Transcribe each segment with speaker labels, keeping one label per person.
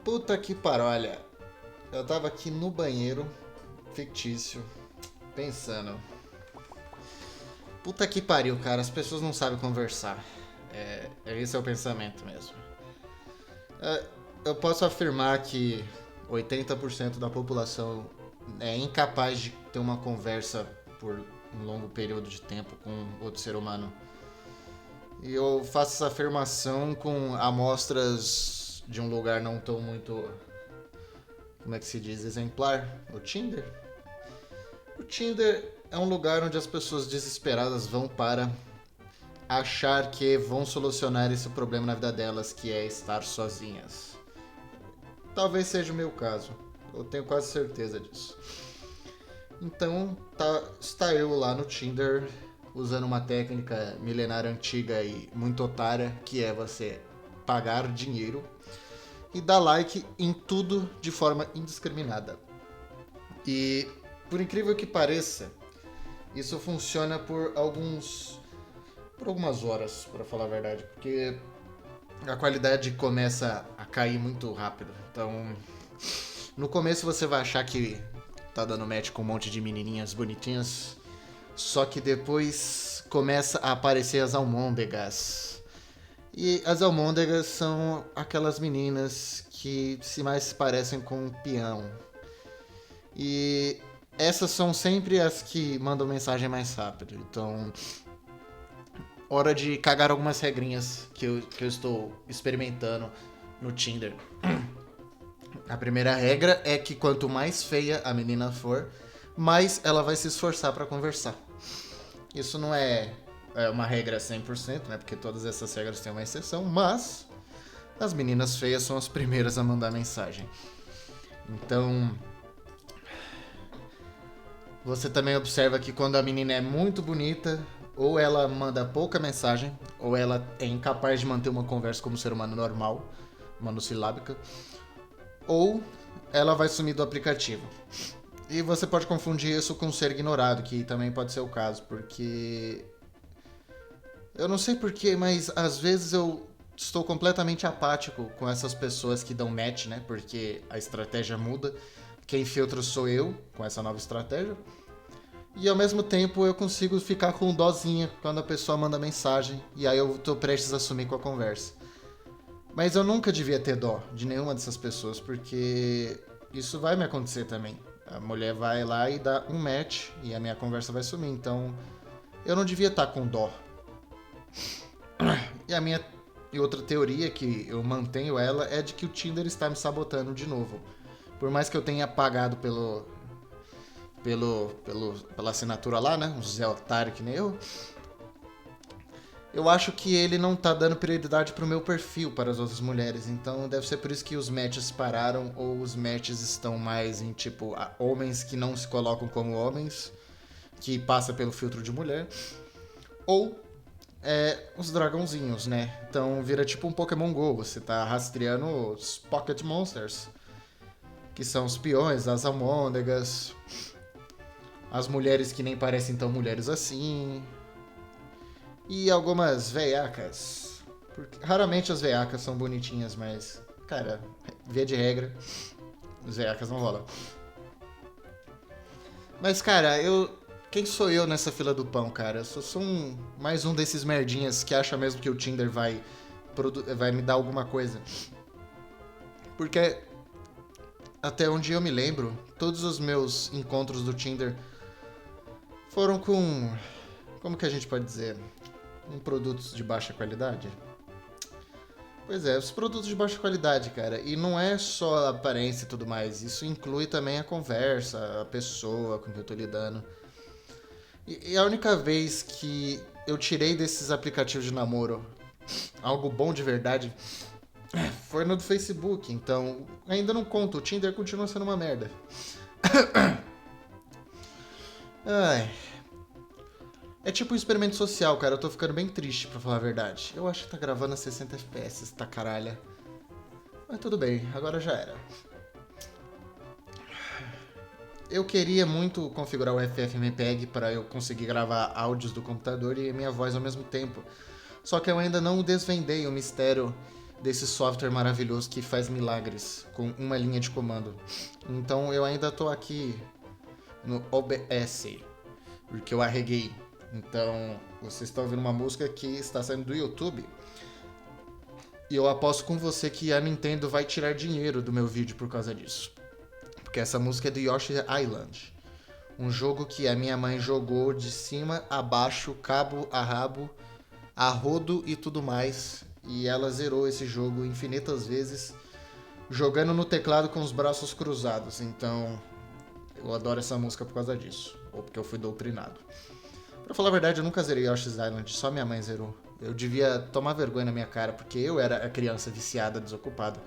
Speaker 1: Puta que pariu, olha. Eu tava aqui no banheiro, fictício, pensando. Puta que pariu, cara, as pessoas não sabem conversar. Esse é o pensamento mesmo. É, eu posso afirmar que 80% da população é incapaz de ter uma conversa por um longo período de tempo com outro ser humano. E eu faço essa afirmação com amostras de um lugar não tão muito, como é que se diz, exemplar, o Tinder. O Tinder é um lugar onde as pessoas desesperadas vão para achar que vão solucionar esse problema na vida delas, que é estar sozinhas. Talvez seja o meu caso, eu tenho quase certeza disso. Então, está eu lá no Tinder usando uma técnica milenar antiga e muito otária, que é você pagar dinheiro e dar like em tudo de forma indiscriminada. E, por incrível que pareça, isso funciona por algumas horas, para falar a verdade, porque a qualidade começa a cair muito rápido. Então, no começo você vai achar que tá dando match com um monte de menininhas bonitinhas, só que depois começa a aparecer as almôndegas. E as almôndegas são aquelas meninas que se mais parecem com um peão. E essas são sempre as que mandam mensagem mais rápido. Então, hora de cagar algumas regrinhas que eu estou experimentando no Tinder. A primeira regra é que quanto mais feia a menina for, mais ela vai se esforçar para conversar. Isso não é uma regra 100%, né? Porque todas essas regras têm uma exceção, mas as meninas feias são as primeiras a mandar mensagem. Então, você também observa que quando a menina é muito bonita, ou ela manda pouca mensagem, ou ela é incapaz de manter uma conversa como um ser humano normal, monossilábica, ou ela vai sumir do aplicativo. E você pode confundir isso com ser ignorado, que também pode ser o caso, porque eu não sei porquê, mas às vezes eu estou completamente apático com essas pessoas que dão match, né? Porque a estratégia muda. Quem filtra sou eu, com essa nova estratégia. E ao mesmo tempo eu consigo ficar com dozinha quando a pessoa manda mensagem e aí eu tô prestes a sumir com a conversa. Mas eu nunca devia ter dó de nenhuma dessas pessoas, porque isso vai me acontecer também. A mulher vai lá e dá um match e a minha conversa vai sumir, então eu não devia estar com dó. E outra teoria que eu mantenho ela é de que o Tinder está me sabotando de novo. Por mais que eu tenha pagado pela assinatura lá, né? Um Zé Otário que nem eu acho que ele não tá dando prioridade pro meu perfil para as outras mulheres. Então deve ser por isso que os matches pararam ou os matches estão mais em tipo homens que não se colocam como homens, que passa pelo filtro de mulher, ou os dragãozinhos, né? Então vira tipo um Pokémon GO, você tá rastreando os Pocket Monsters, que são os peões, as almôndegas, as mulheres que nem parecem tão mulheres assim, e algumas veiacas. Porque raramente as veiacas são bonitinhas, mas, cara, via de regra, as veiacas não rolam. Mas, cara, quem sou eu nessa fila do pão, cara? Eu sou mais um desses merdinhas que acha mesmo que o Tinder vai me dar alguma coisa. Porque, até onde eu me lembro, todos os meus encontros do Tinder foram com... Como que a gente pode dizer? Com produtos de baixa qualidade? Pois é, os produtos de baixa qualidade, cara. E não é só a aparência e tudo mais. Isso inclui também a conversa, a pessoa com quem eu tô lidando. E a única vez que eu tirei desses aplicativos de namoro algo bom de verdade foi no do Facebook. Então, ainda não conto. O Tinder continua sendo uma merda. Ai. É tipo um experimento social, cara. Eu tô ficando bem triste, pra falar a verdade. Eu acho que tá gravando a 60 FPS, tá caralho. Mas tudo bem, agora já era. Eu queria muito configurar o FFmpeg para eu conseguir gravar áudios do computador e minha voz ao mesmo tempo. Só que eu ainda não desvendei o mistério desse software maravilhoso que faz milagres com uma linha de comando. Então eu ainda tô aqui no OBS, porque eu arreguei. Então vocês estão ouvindo uma música que está saindo do YouTube. E eu aposto com você que a Nintendo vai tirar dinheiro do meu vídeo por causa disso. Porque essa música é do Yoshi's Island. Um jogo que a minha mãe jogou de cima a baixo, cabo a rabo, a rodo e tudo mais. E ela zerou esse jogo infinitas vezes, jogando no teclado com os braços cruzados. Então, eu adoro essa música por causa disso. Ou porque eu fui doutrinado. Pra falar a verdade, eu nunca zerei Yoshi's Island, só minha mãe zerou. Eu devia tomar vergonha na minha cara, porque eu era a criança viciada, desocupada.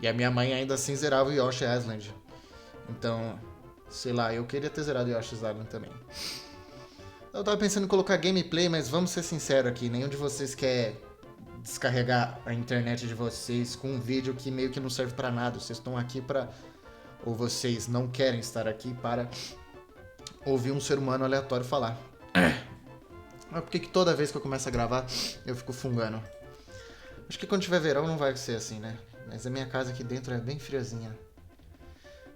Speaker 1: E a minha mãe ainda assim zerava o Yoshi's Island. Então, sei lá, eu queria ter zerado Yoshi's Island também. Eu tava pensando em colocar gameplay, mas vamos ser sinceros aqui, nenhum de vocês quer descarregar a internet de vocês com um vídeo que meio que não serve pra nada. Vocês estão aqui pra... ou vocês não querem estar aqui para ouvir um ser humano aleatório falar. Mas por que toda vez que eu começo a gravar, eu fico fungando? Acho que quando tiver verão não vai ser assim, né? Mas a minha casa aqui dentro é bem friazinha.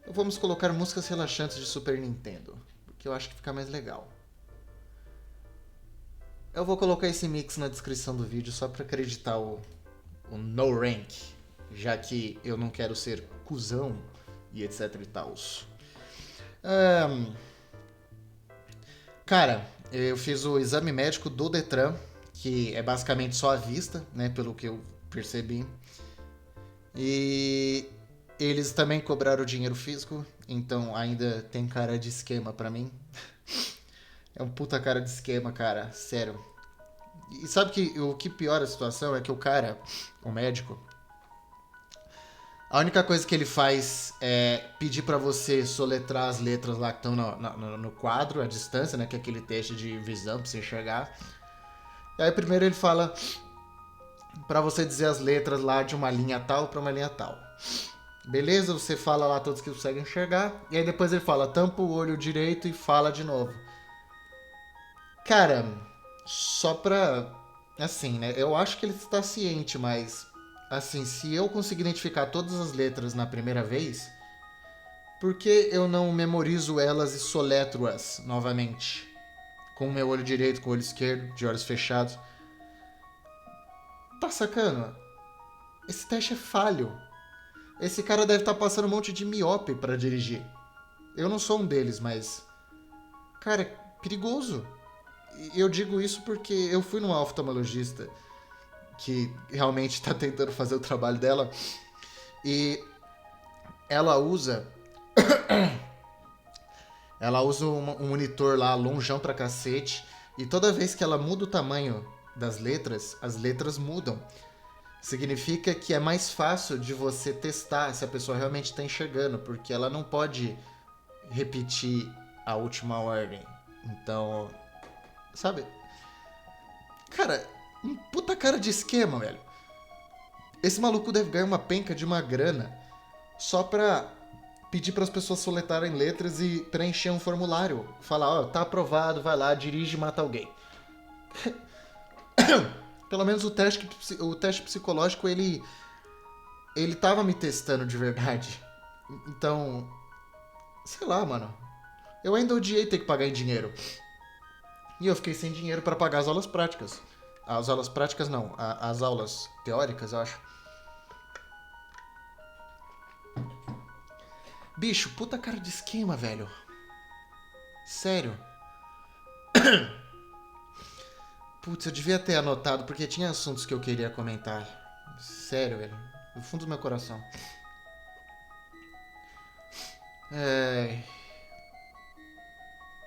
Speaker 1: Então vamos colocar músicas relaxantes de Super Nintendo, porque eu acho que fica mais legal. Eu vou colocar esse mix na descrição do vídeo só pra acreditar o no rank, já que eu não quero ser cuzão e etc e tal. Cara, eu fiz o exame médico do Detran, que é basicamente só a vista, né, pelo que eu percebi. E eles também cobraram dinheiro físico, então ainda tem cara de esquema pra mim. É um puta cara de esquema, cara, sério. E sabe que o que piora a situação é que o cara, o médico, a única coisa que ele faz é pedir pra você soletrar as letras lá que estão no quadro, à distância, né? Que é aquele teste de visão pra você enxergar. E aí primeiro ele fala pra você dizer as letras lá de uma linha tal pra uma linha tal. Beleza, você fala lá todos que você consegue enxergar. E aí depois ele fala, tampa o olho direito e fala de novo. Cara, só pra... assim, né? Eu acho que ele está ciente, mas... assim, se eu conseguir identificar todas as letras na primeira vez, por que eu não memorizo elas e soletro-as novamente? Com o meu olho direito, com o olho esquerdo, de olhos fechados. Tá sacando? Esse teste é falho. Esse cara deve estar passando um monte de miope pra dirigir. Eu não sou um deles, mas... cara, é perigoso. E eu digo isso porque eu fui numa oftalmologista que realmente está tentando fazer o trabalho dela. E ela usa um monitor lá lonjão pra cacete. E toda vez que ela muda o tamanho das letras, as letras mudam. Significa que é mais fácil de você testar se a pessoa realmente está enxergando, porque ela não pode repetir a última ordem. Então, sabe? Cara, um puta cara de esquema, velho. Esse maluco deve ganhar uma penca de uma grana só pra pedir para as pessoas soletrarem letras e preencher um formulário. Falar, ó, tá aprovado, vai lá, dirige e mata alguém. Pelo menos o teste psicológico, ele tava me testando de verdade. Então, sei lá, mano. Eu ainda odiei ter que pagar em dinheiro. E eu fiquei sem dinheiro para pagar as aulas práticas. As aulas práticas não, as aulas teóricas, eu acho. Bicho, puta cara de esquema, velho. Sério. Putz, eu devia ter anotado, porque tinha assuntos que eu queria comentar. Sério, velho. Do fundo do meu coração.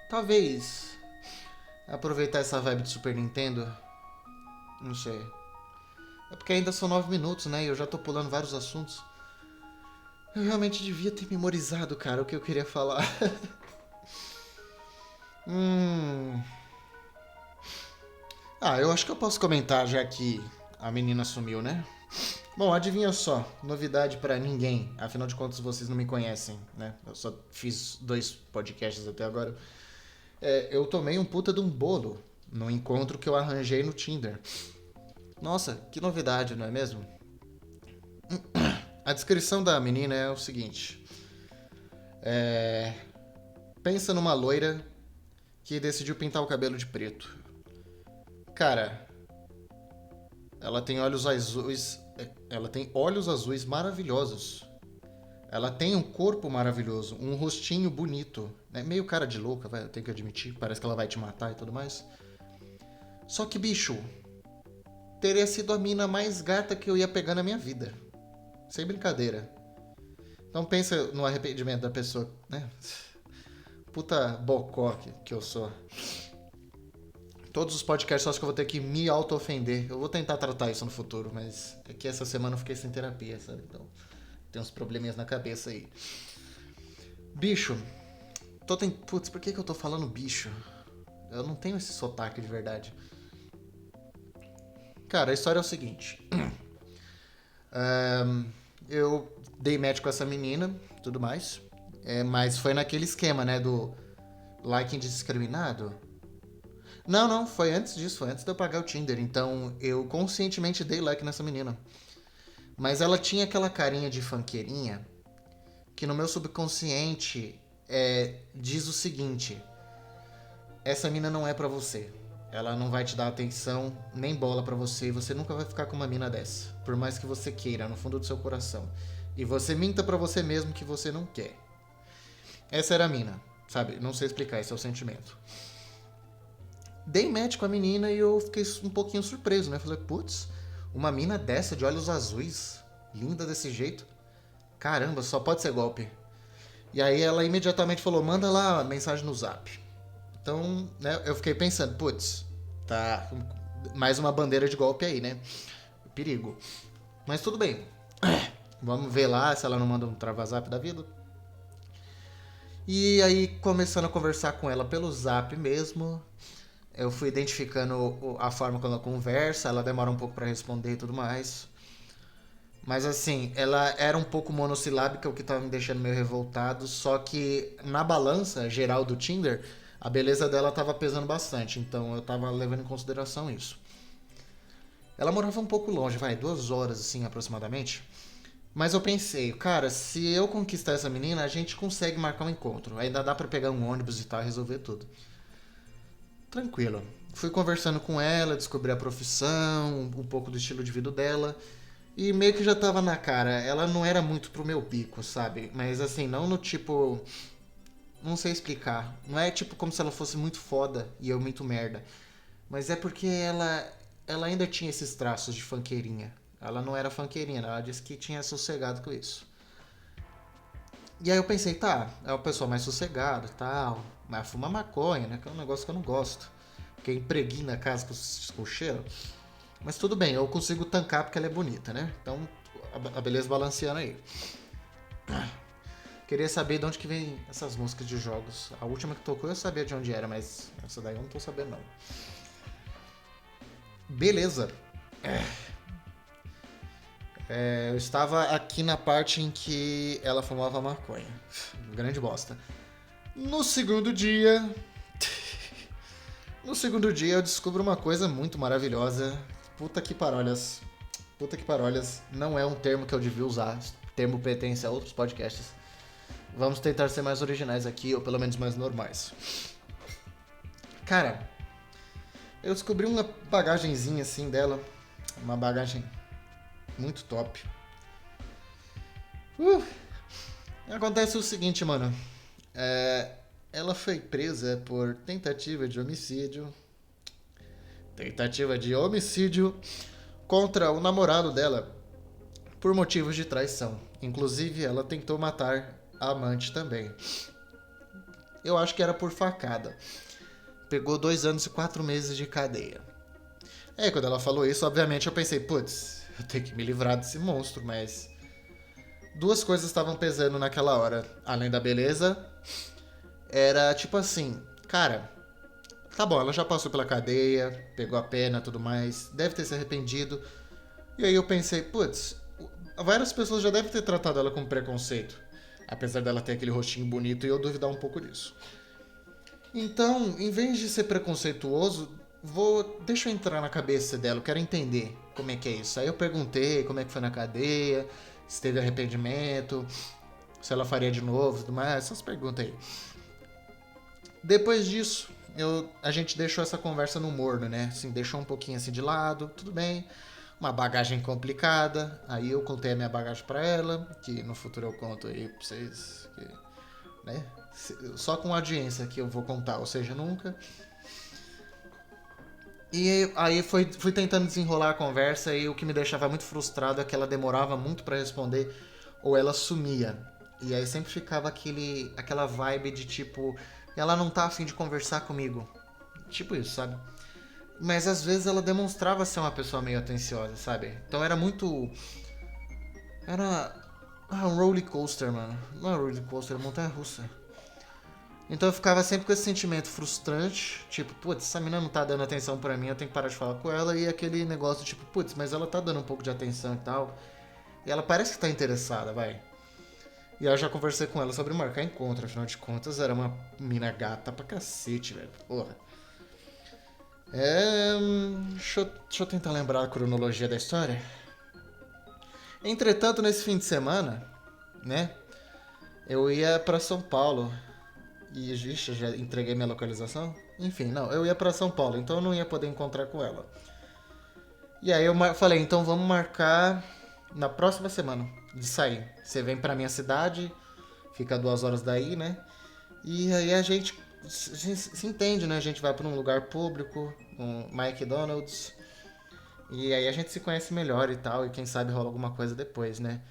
Speaker 1: Talvez aproveitar essa vibe de Super Nintendo. Não sei. É porque ainda são 9 minutos, né? E eu já tô pulando vários assuntos. Eu realmente devia ter memorizado, cara, o que eu queria falar. Eu acho que eu posso comentar, já que a menina sumiu, né? Bom, adivinha só, novidade pra ninguém, afinal de contas vocês não me conhecem, né? Eu só fiz 2 podcasts até agora. Eu tomei um puta de um bolo no encontro que eu arranjei no Tinder. Nossa, que novidade, não é mesmo? A descrição da menina é o seguinte. Pensa numa loira que decidiu pintar o cabelo de preto. Cara, ela tem olhos azuis. Ela tem olhos azuis maravilhosos. Ela tem um corpo maravilhoso, um rostinho bonito. É meio cara de louca, eu tenho que admitir. Parece que ela vai te matar e tudo mais. Só que, bicho, teria sido a mina mais gata que eu ia pegar na minha vida. Sem brincadeira. Então pensa no arrependimento da pessoa, né? Puta bocó que eu sou. Todos os podcasts, acho que eu vou ter que me auto-ofender. Eu vou tentar tratar isso no futuro, mas é que essa semana eu fiquei sem terapia, sabe? Então, tem uns probleminhas na cabeça aí. Bicho. Putz, por que eu tô falando bicho? Eu não tenho esse sotaque de verdade. Cara, a história é o seguinte. Eu dei match com essa menina, tudo mais. Mas foi naquele esquema, né? Do like indiscriminado. Não, foi antes disso, foi antes de eu pagar o Tinder. Então eu conscientemente dei like nessa menina. Mas ela tinha aquela carinha de funkeerinha que no meu subconsciente diz o seguinte: essa mina não é pra você. Ela não vai te dar atenção nem bola pra você. E você nunca vai ficar com uma mina dessa. Por mais que você queira, no fundo do seu coração. E você minta pra você mesmo que você não quer. Essa era a mina, sabe? Não sei explicar, esse é o sentimento. Dei match com a menina e eu fiquei um pouquinho surpreso, né? Falei, putz, uma mina dessa de olhos azuis, linda desse jeito. Caramba, só pode ser golpe. E aí ela imediatamente falou, manda lá a mensagem no zap. Então, né, eu fiquei pensando, putz, tá mais uma bandeira de golpe aí, né? Perigo. Mas tudo bem. Vamos ver lá se ela não manda um travazap da vida. E aí, começando a conversar com ela pelo zap mesmo, eu fui identificando a forma como ela conversa, ela demora um pouco pra responder e tudo mais. Mas assim, ela era um pouco monossilábica, o que tava me deixando meio revoltado, só que na balança geral do Tinder, a beleza dela tava pesando bastante, então eu tava levando em consideração isso. Ela morava um pouco longe, 2 horas assim aproximadamente. Mas eu pensei, cara, se eu conquistar essa menina, a gente consegue marcar um encontro. Ainda dá pra pegar um ônibus e tal e resolver tudo. Tranquilo. Fui conversando com ela, descobri a profissão, um pouco do estilo de vida dela. E meio que já tava na cara. Ela não era muito pro meu pico, sabe? Mas assim, não no tipo... Não sei explicar. Não é tipo como se ela fosse muito foda e eu muito merda. Mas é porque ela ainda tinha esses traços de funkeirinha. Ela não era funkeirinha, ela disse que tinha sossegado com isso. E aí eu pensei, tá, é uma pessoa mais sossegada e tal, mas fuma maconha, né? Que é um negócio que eu não gosto. Porque impregna a casa com cheiro. Mas tudo bem, eu consigo tancar porque ela é bonita, né? Então, a beleza balanceando aí. Queria saber de onde que vem essas músicas de jogos. A última que tocou eu sabia de onde era, mas essa daí eu não tô sabendo não. Beleza. Eu estava aqui na parte em que ela fumava maconha. Grande bosta. No segundo dia eu descubro uma coisa muito maravilhosa. Puta que parolhas. Não é um termo que eu devia usar. O termo pertence a outros podcasts. Vamos tentar ser mais originais aqui, ou pelo menos mais normais. Cara, eu descobri uma bagagenzinha assim dela. Uma bagagem muito top. Acontece o seguinte, mano. Ela foi presa por tentativa de homicídio. Contra o namorado dela por motivos de traição. Inclusive, ela tentou matar a amante também. Eu acho que era por facada. Pegou 2 anos e 4 meses de cadeia. Quando ela falou isso, obviamente eu pensei, putz, eu tenho que me livrar desse monstro, mas... 2 coisas estavam pesando naquela hora. Além da beleza, era tipo assim, cara, tá bom, ela já passou pela cadeia, pegou a pena e tudo mais, deve ter se arrependido. E aí eu pensei, putz, várias pessoas já devem ter tratado ela com preconceito. Apesar dela ter aquele rostinho bonito e eu duvidar um pouco disso. Então, em vez de ser preconceituoso, deixa eu entrar na cabeça dela, eu quero entender. como é que é isso. Aí eu perguntei como é que foi na cadeia, se teve arrependimento, se ela faria de novo, tudo mais, essas perguntas aí. Depois disso, a gente deixou essa conversa no morno, né? Assim, deixou um pouquinho assim de lado, tudo bem. Uma bagagem complicada. Aí eu contei a minha bagagem pra ela, que no futuro eu conto aí pra vocês, né? Só com audiência que eu vou contar, ou seja, nunca. E aí fui tentando desenrolar a conversa e o que me deixava muito frustrado é que ela demorava muito pra responder ou ela sumia. E aí sempre ficava aquela vibe de tipo, ela não tá afim de conversar comigo. Tipo isso, sabe? Mas às vezes ela demonstrava ser uma pessoa meio atenciosa, sabe? Então era muito. Era. Um roller coaster, mano. Não é roller coaster, é montanha russa. Então eu ficava sempre com esse sentimento frustrante, tipo, putz, essa menina não tá dando atenção pra mim, eu tenho que parar de falar com ela, e aquele negócio tipo, putz, mas ela tá dando um pouco de atenção e tal, e ela parece que tá interessada, vai. E eu já conversei com ela sobre marcar encontro, afinal de contas era uma mina gata pra cacete, velho, porra. Deixa eu tentar lembrar a cronologia da história. Entretanto, nesse fim de semana, né, eu ia pra São Paulo. E, ixi, já entreguei minha localização? Enfim, não, eu ia pra São Paulo, então eu não ia poder encontrar com ela. E aí eu falei, então vamos marcar na próxima semana de sair. Você vem pra minha cidade, fica 2 horas daí, né? E aí a gente se entende, né? A gente vai pra um lugar público, um McDonald's. E aí a gente se conhece melhor e tal, e quem sabe rola alguma coisa depois, né?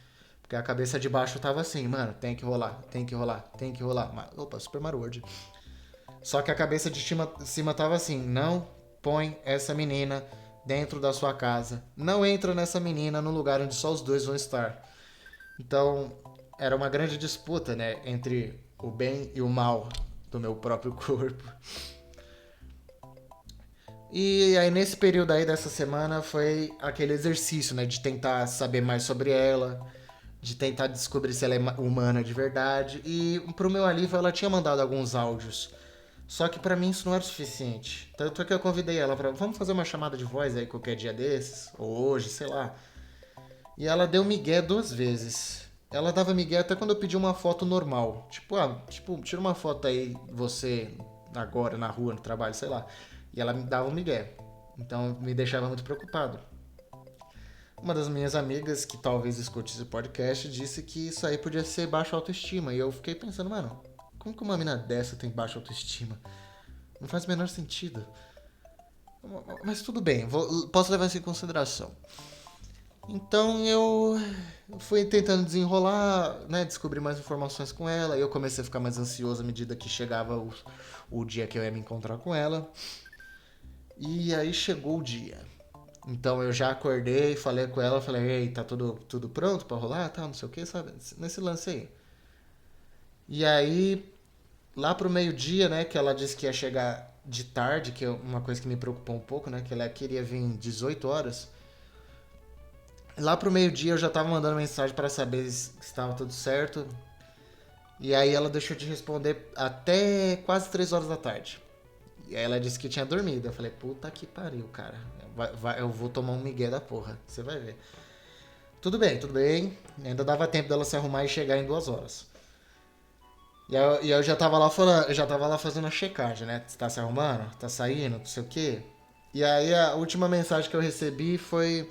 Speaker 1: Porque a cabeça de baixo tava assim, mano, tem que rolar, tem que rolar, tem que rolar. Opa, Super Mario World. Só que a cabeça de cima tava assim, não põe essa menina dentro da sua casa. Não entra nessa menina no lugar onde só os dois vão estar. Então, era uma grande disputa, né, entre o bem e o mal do meu próprio corpo. E aí nesse período aí dessa semana foi aquele exercício, né, de tentar saber mais sobre ela, de tentar descobrir se ela é humana de verdade. E pro meu alívio ela tinha mandado alguns áudios. Só que pra mim isso não era suficiente. Tanto é que eu convidei ela pra vamos fazer uma chamada de voz aí qualquer dia desses, ou hoje, sei lá. E ela deu migué 2 vezes. Ela dava migué até quando eu pedi uma foto normal. Tipo, tira uma foto aí, você, agora, na rua, no trabalho, sei lá. E ela me dava um migué. Então me deixava muito preocupado. Uma das minhas amigas, que talvez escute esse podcast, disse que isso aí podia ser baixa autoestima. E eu fiquei pensando, mano, como que uma mina dessa tem baixa autoestima? Não faz o menor sentido. Mas tudo bem, posso levar isso em consideração. Então eu fui tentando desenrolar, né, descobrir mais informações com ela. E eu comecei a ficar mais ansioso à medida que chegava o dia que eu ia me encontrar com ela. E aí chegou o dia. Então eu já acordei, falei com ela, falei, ei, tá tudo pronto pra rolar, tal, não sei o que, sabe? Nesse lance aí. E aí, lá pro meio-dia, né, que ela disse que ia chegar de tarde, que é uma coisa que me preocupou um pouco, né, que ela queria vir 18 horas. Lá pro meio-dia eu já tava mandando mensagem para saber se estava tudo certo. E aí ela deixou de responder até quase 3 horas da tarde. E aí ela disse que tinha dormido. Eu falei, puta que pariu, cara. Eu vou tomar um migué da porra. Você vai ver. Tudo bem, tudo bem. Ainda dava tempo dela se arrumar e chegar em 2 horas. E eu já tava lá falando, eu já tava lá fazendo a checagem, né? Você tá se arrumando? Tá saindo? Não sei o quê. E aí a última mensagem que eu recebi foi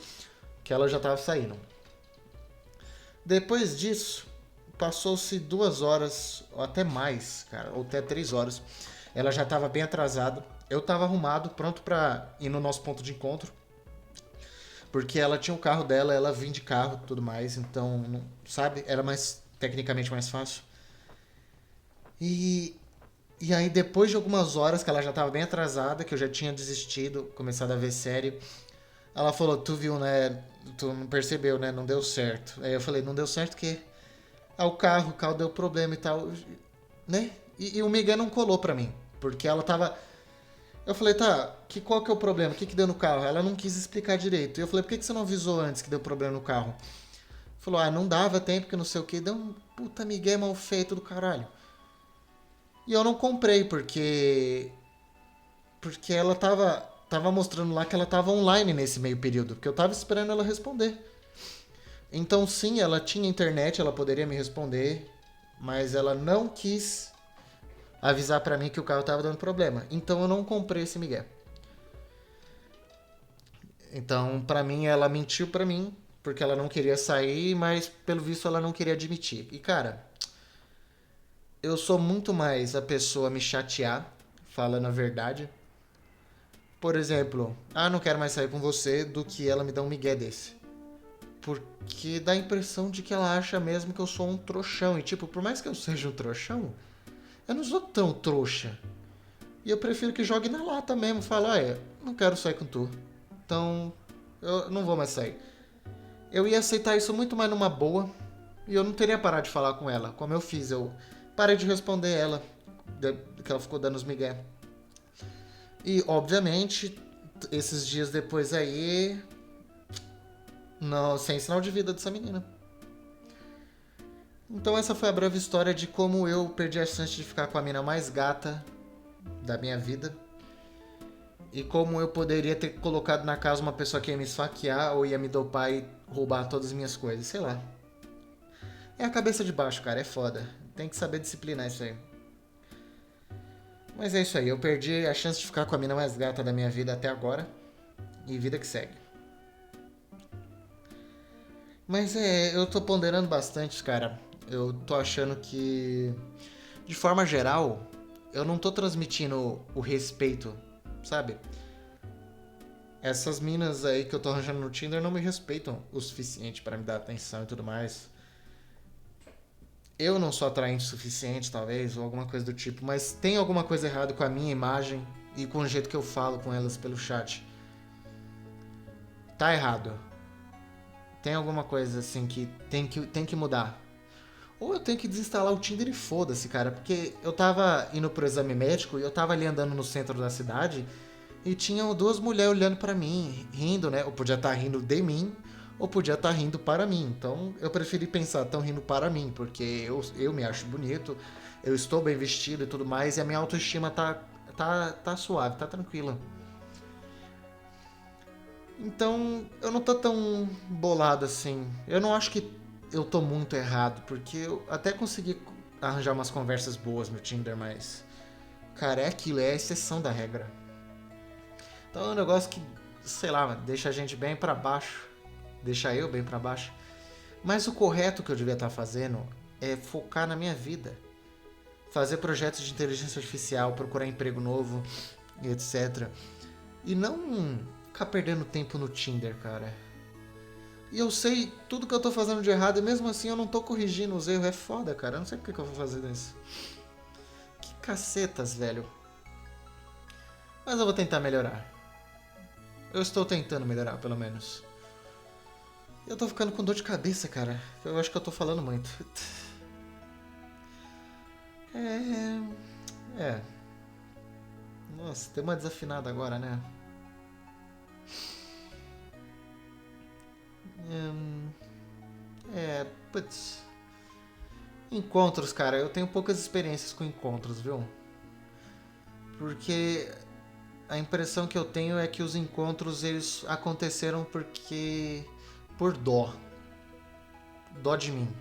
Speaker 1: que ela já tava saindo. Depois disso, passou-se 2 horas, ou até mais, cara, ou até 3 horas. Ela já tava bem atrasada. Eu tava arrumado, pronto pra ir no nosso ponto de encontro. Porque ela tinha o carro dela, ela vinha de carro e tudo mais. Então, sabe, era mais tecnicamente mais fácil. E, e aí, depois de algumas horas que ela já tava bem atrasada, que eu já tinha desistido, começado a ver série, ela falou, tu viu, né? Tu não percebeu, né? Não deu certo. Aí eu falei, não deu certo o quê? Ah, o carro deu problema e tal, né? E o Miguel não colou pra mim, porque ela tava... Eu falei, tá, qual que é o problema? O que deu no carro? Ela não quis explicar direito. E eu falei, por que você não avisou antes que deu problema no carro? Falou, não dava tempo, que não sei o que. Deu um puta Miguel mal feito do caralho. E eu não comprei, porque ela tava... tava mostrando lá que ela tava online nesse meio período, porque eu tava esperando ela responder. Então sim, ela tinha internet, ela poderia me responder, mas ela não quis avisar pra mim que o carro tava dando problema. Então eu não comprei esse migué. Então, pra mim, ela mentiu pra mim, porque ela não queria sair, mas pelo visto ela não queria admitir. E cara, eu sou muito mais a pessoa me chatear, falando a verdade. Por exemplo, não quero mais sair com você, do que ela me dar um migué desse. Porque dá a impressão de que ela acha mesmo que eu sou um trouxão. E tipo, por mais que eu seja um trouxão, eu não sou tão trouxa. E eu prefiro que jogue na lata mesmo. Fala, não quero sair com tu. Então, eu não vou mais sair. Eu ia aceitar isso muito mais numa boa. E eu não teria parado de falar com ela. Como eu fiz, eu parei de responder ela. Que ela ficou dando os migué. E, obviamente, esses dias depois aí... Não, sem sinal de vida dessa menina. Então essa foi a breve história de como eu perdi a chance de ficar com a mina mais gata da minha vida. E como eu poderia ter colocado na casa uma pessoa que ia me esfaquear ou ia me dopar e roubar todas as minhas coisas, sei lá. É a cabeça de baixo, cara, é foda. Tem que saber disciplinar isso aí. Mas é isso aí, eu perdi a chance de ficar com a mina mais gata da minha vida até agora. E vida que segue. Mas eu tô ponderando bastante, cara. Eu tô achando que, de forma geral, eu não tô transmitindo o respeito, sabe? Essas minas aí que eu tô arranjando no Tinder não me respeitam o suficiente pra me dar atenção e tudo mais. Eu não sou atraente o suficiente, talvez, ou alguma coisa do tipo, mas tem alguma coisa errada com a minha imagem e com o jeito que eu falo com elas pelo chat. Tá errado. Tem alguma coisa assim que tem que mudar. Ou eu tenho que desinstalar o Tinder e foda-se, cara. Porque eu tava indo pro exame médico e eu tava ali andando no centro da cidade e tinham duas mulheres olhando pra mim, rindo, né? Ou podia estar rindo de mim, ou podia estar rindo para mim. Então eu preferi pensar, estão rindo para mim, porque eu me acho bonito, eu estou bem vestido e tudo mais, e a minha autoestima tá suave, tá tranquila. Então, eu não tô tão bolado assim. Eu não acho que eu tô muito errado, porque eu até consegui arranjar umas conversas boas no Tinder, mas. Cara, é aquilo, é a exceção da regra. Então é um negócio que, sei lá, deixa a gente bem pra baixo. Deixa eu bem pra baixo. Mas o correto que eu devia estar fazendo é focar na minha vida. Fazer projetos de inteligência artificial, procurar emprego novo e etc. E não ficar perdendo tempo no Tinder, cara. E eu sei tudo que eu tô fazendo de errado e mesmo assim eu não tô corrigindo os erros. É foda, cara. Eu não sei porque que eu vou fazer isso. Que cacetas, velho. Mas eu vou tentar melhorar. Eu estou tentando melhorar, pelo menos. Eu tô ficando com dor de cabeça, cara. Eu acho que eu tô falando muito. É. Nossa, tem uma desafinada agora, né? Putz. Encontros, cara. Eu tenho poucas experiências com encontros, viu? Porque a impressão que eu tenho é que os encontros eles aconteceram porque por dó. Dó de mim.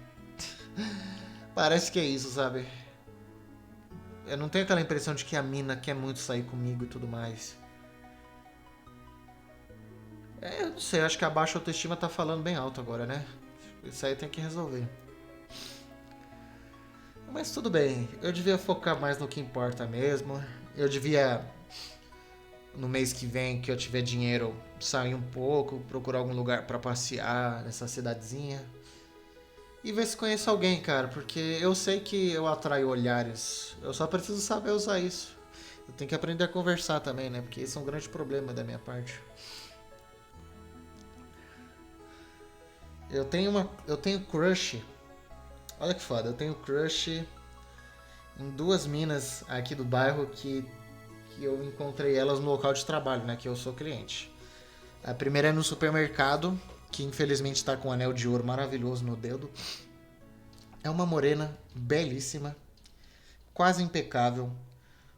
Speaker 1: Parece que é isso, sabe? Eu não tenho aquela impressão de que a mina quer muito sair comigo e tudo mais. Eu não sei, acho que a baixa autoestima tá falando bem alto agora, né? Isso aí tem que resolver. Mas tudo bem, eu devia focar mais no que importa mesmo. Eu devia, no mês que vem, que eu tiver dinheiro, sair um pouco, procurar algum lugar pra passear nessa cidadezinha. E ver se conheço alguém, cara, porque eu sei que eu atraio olhares. Eu só preciso saber usar isso. Eu tenho que aprender a conversar também, né? Porque esse é um grande problema da minha parte. Eu tenho crush. Olha que foda, eu tenho crush em duas minas aqui do bairro que eu encontrei elas no local de trabalho, né? Que eu sou cliente. A primeira é no supermercado, que infelizmente tá com um anel de ouro maravilhoso no dedo. É uma morena belíssima, quase impecável,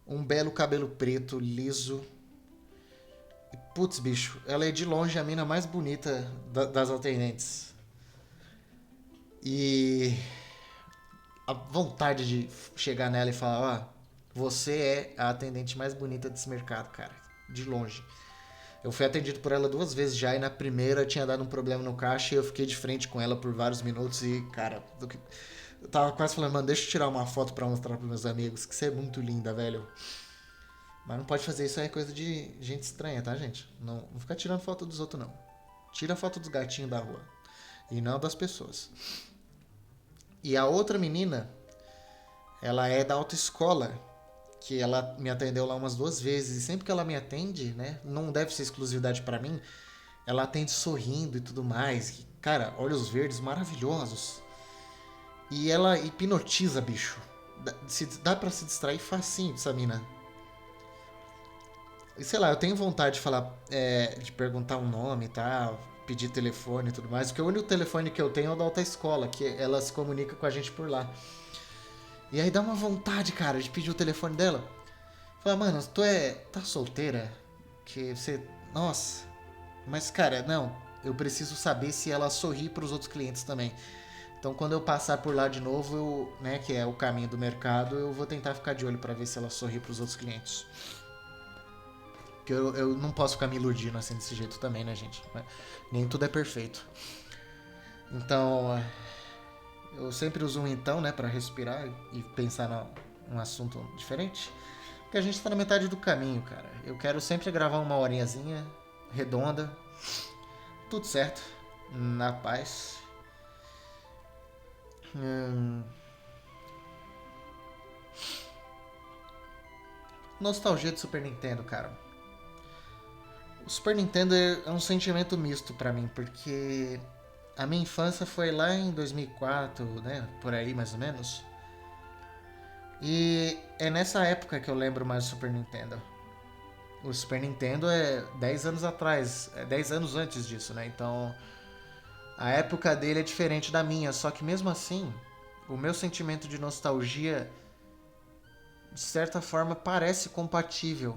Speaker 1: um belo cabelo preto, liso, Putz, bicho, ela é de longe a mina mais bonita das atendentes. E a vontade de chegar nela e falar, ó, você é a atendente mais bonita desse mercado, cara. De longe. Eu fui atendido por ela 2 vezes já e na primeira tinha dado um problema no caixa e eu fiquei de frente com ela por vários minutos e, cara, eu tava quase falando, mano, deixa eu tirar uma foto pra mostrar pros meus amigos, que você é muito linda, velho. Mas não pode fazer isso, é coisa de gente estranha, tá, gente? Não fica tirando foto dos outros, não. Tira foto dos gatinhos da rua. E não das pessoas. E a outra menina, ela é da autoescola, que ela me atendeu lá umas 2 vezes. E sempre que ela me atende, né, não deve ser exclusividade pra mim, ela atende sorrindo e tudo mais. E, cara, olhos verdes maravilhosos. E ela hipnotiza, bicho. Dá pra se distrair facinho dessa mina. E sei lá, eu tenho vontade de falar, de perguntar um nome e tal, pedir telefone e tudo mais, porque o único telefone que eu tenho é o da autoescola, que ela se comunica com a gente por lá. E aí dá uma vontade, cara, de pedir o telefone dela. Falar, mano, tá solteira? Que você. Nossa. Mas, cara, não. Eu preciso saber se ela sorri pros outros clientes também. Então, quando eu passar por lá de novo, né, que é o caminho do mercado, eu vou tentar ficar de olho pra ver se ela sorri pros outros clientes. Porque eu não posso ficar me iludindo assim desse jeito também, né, gente? Nem tudo é perfeito. Então, eu sempre uso um então, né, pra respirar e pensar num assunto diferente. Porque a gente tá na metade do caminho, cara. Eu quero sempre gravar uma horinhazinha, redonda, tudo certo, na paz. Nostalgia do Super Nintendo, cara. O Super Nintendo é um sentimento misto pra mim, porque a minha infância foi lá em 2004, né? Por aí mais ou menos. E é nessa época que eu lembro mais do Super Nintendo. O Super Nintendo é 10 anos atrás, é 10 anos antes disso, né? Então a época dele é diferente da minha, só que mesmo assim, o meu sentimento de nostalgia, de certa forma, parece compatível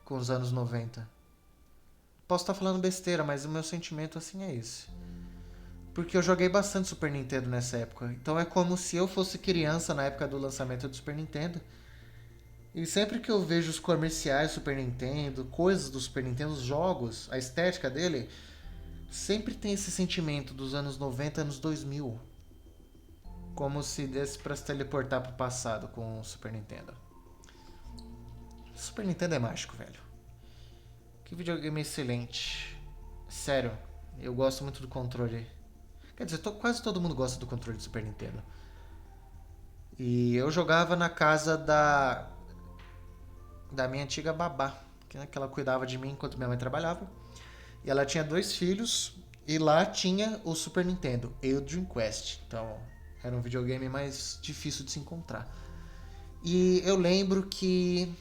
Speaker 1: com os anos 90. Posso estar falando besteira, mas o meu sentimento assim é esse. Porque eu joguei bastante Super Nintendo nessa época. Então é como se eu fosse criança na época do lançamento do Super Nintendo. E sempre que eu vejo os comerciais do Super Nintendo, coisas do Super Nintendo, os jogos, a estética dele, sempre tem esse sentimento dos anos 90, anos 2000. Como se desse pra se teleportar pro passado com o Super Nintendo. Super Nintendo é mágico, velho. Que videogame excelente. Sério, eu gosto muito do controle. Quer dizer, quase todo mundo gosta do controle do Super Nintendo. E eu jogava na casa da minha antiga babá, que ela cuidava de mim enquanto minha mãe trabalhava. E ela tinha 2 filhos e lá tinha o Super Nintendo e o Dream Quest. Então era um videogame mais difícil de se encontrar. E eu lembro que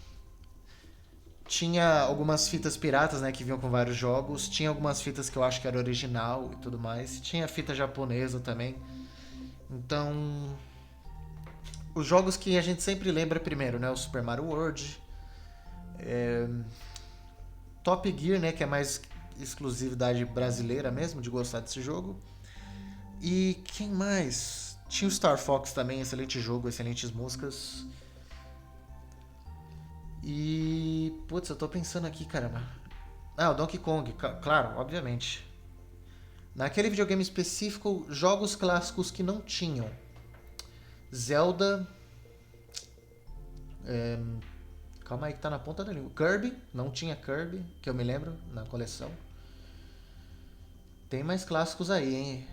Speaker 1: tinha algumas fitas piratas, né, que vinham com vários jogos. Tinha algumas fitas que eu acho que era original e tudo mais. Tinha fita japonesa também. Então, os jogos que a gente sempre lembra primeiro, né, o Super Mario World, Top Gear, né, que é mais exclusividade brasileira mesmo, de gostar desse jogo. E quem mais? Tinha o Star Fox também, excelente jogo, excelentes músicas. E. Putz, eu tô pensando aqui, caramba. Ah, o Donkey Kong, claro, obviamente. Naquele videogame específico, jogos clássicos que não tinham. Zelda. Calma aí que tá na ponta da língua. Kirby, não tinha Kirby, que eu me lembro, na coleção. Tem mais clássicos aí, hein?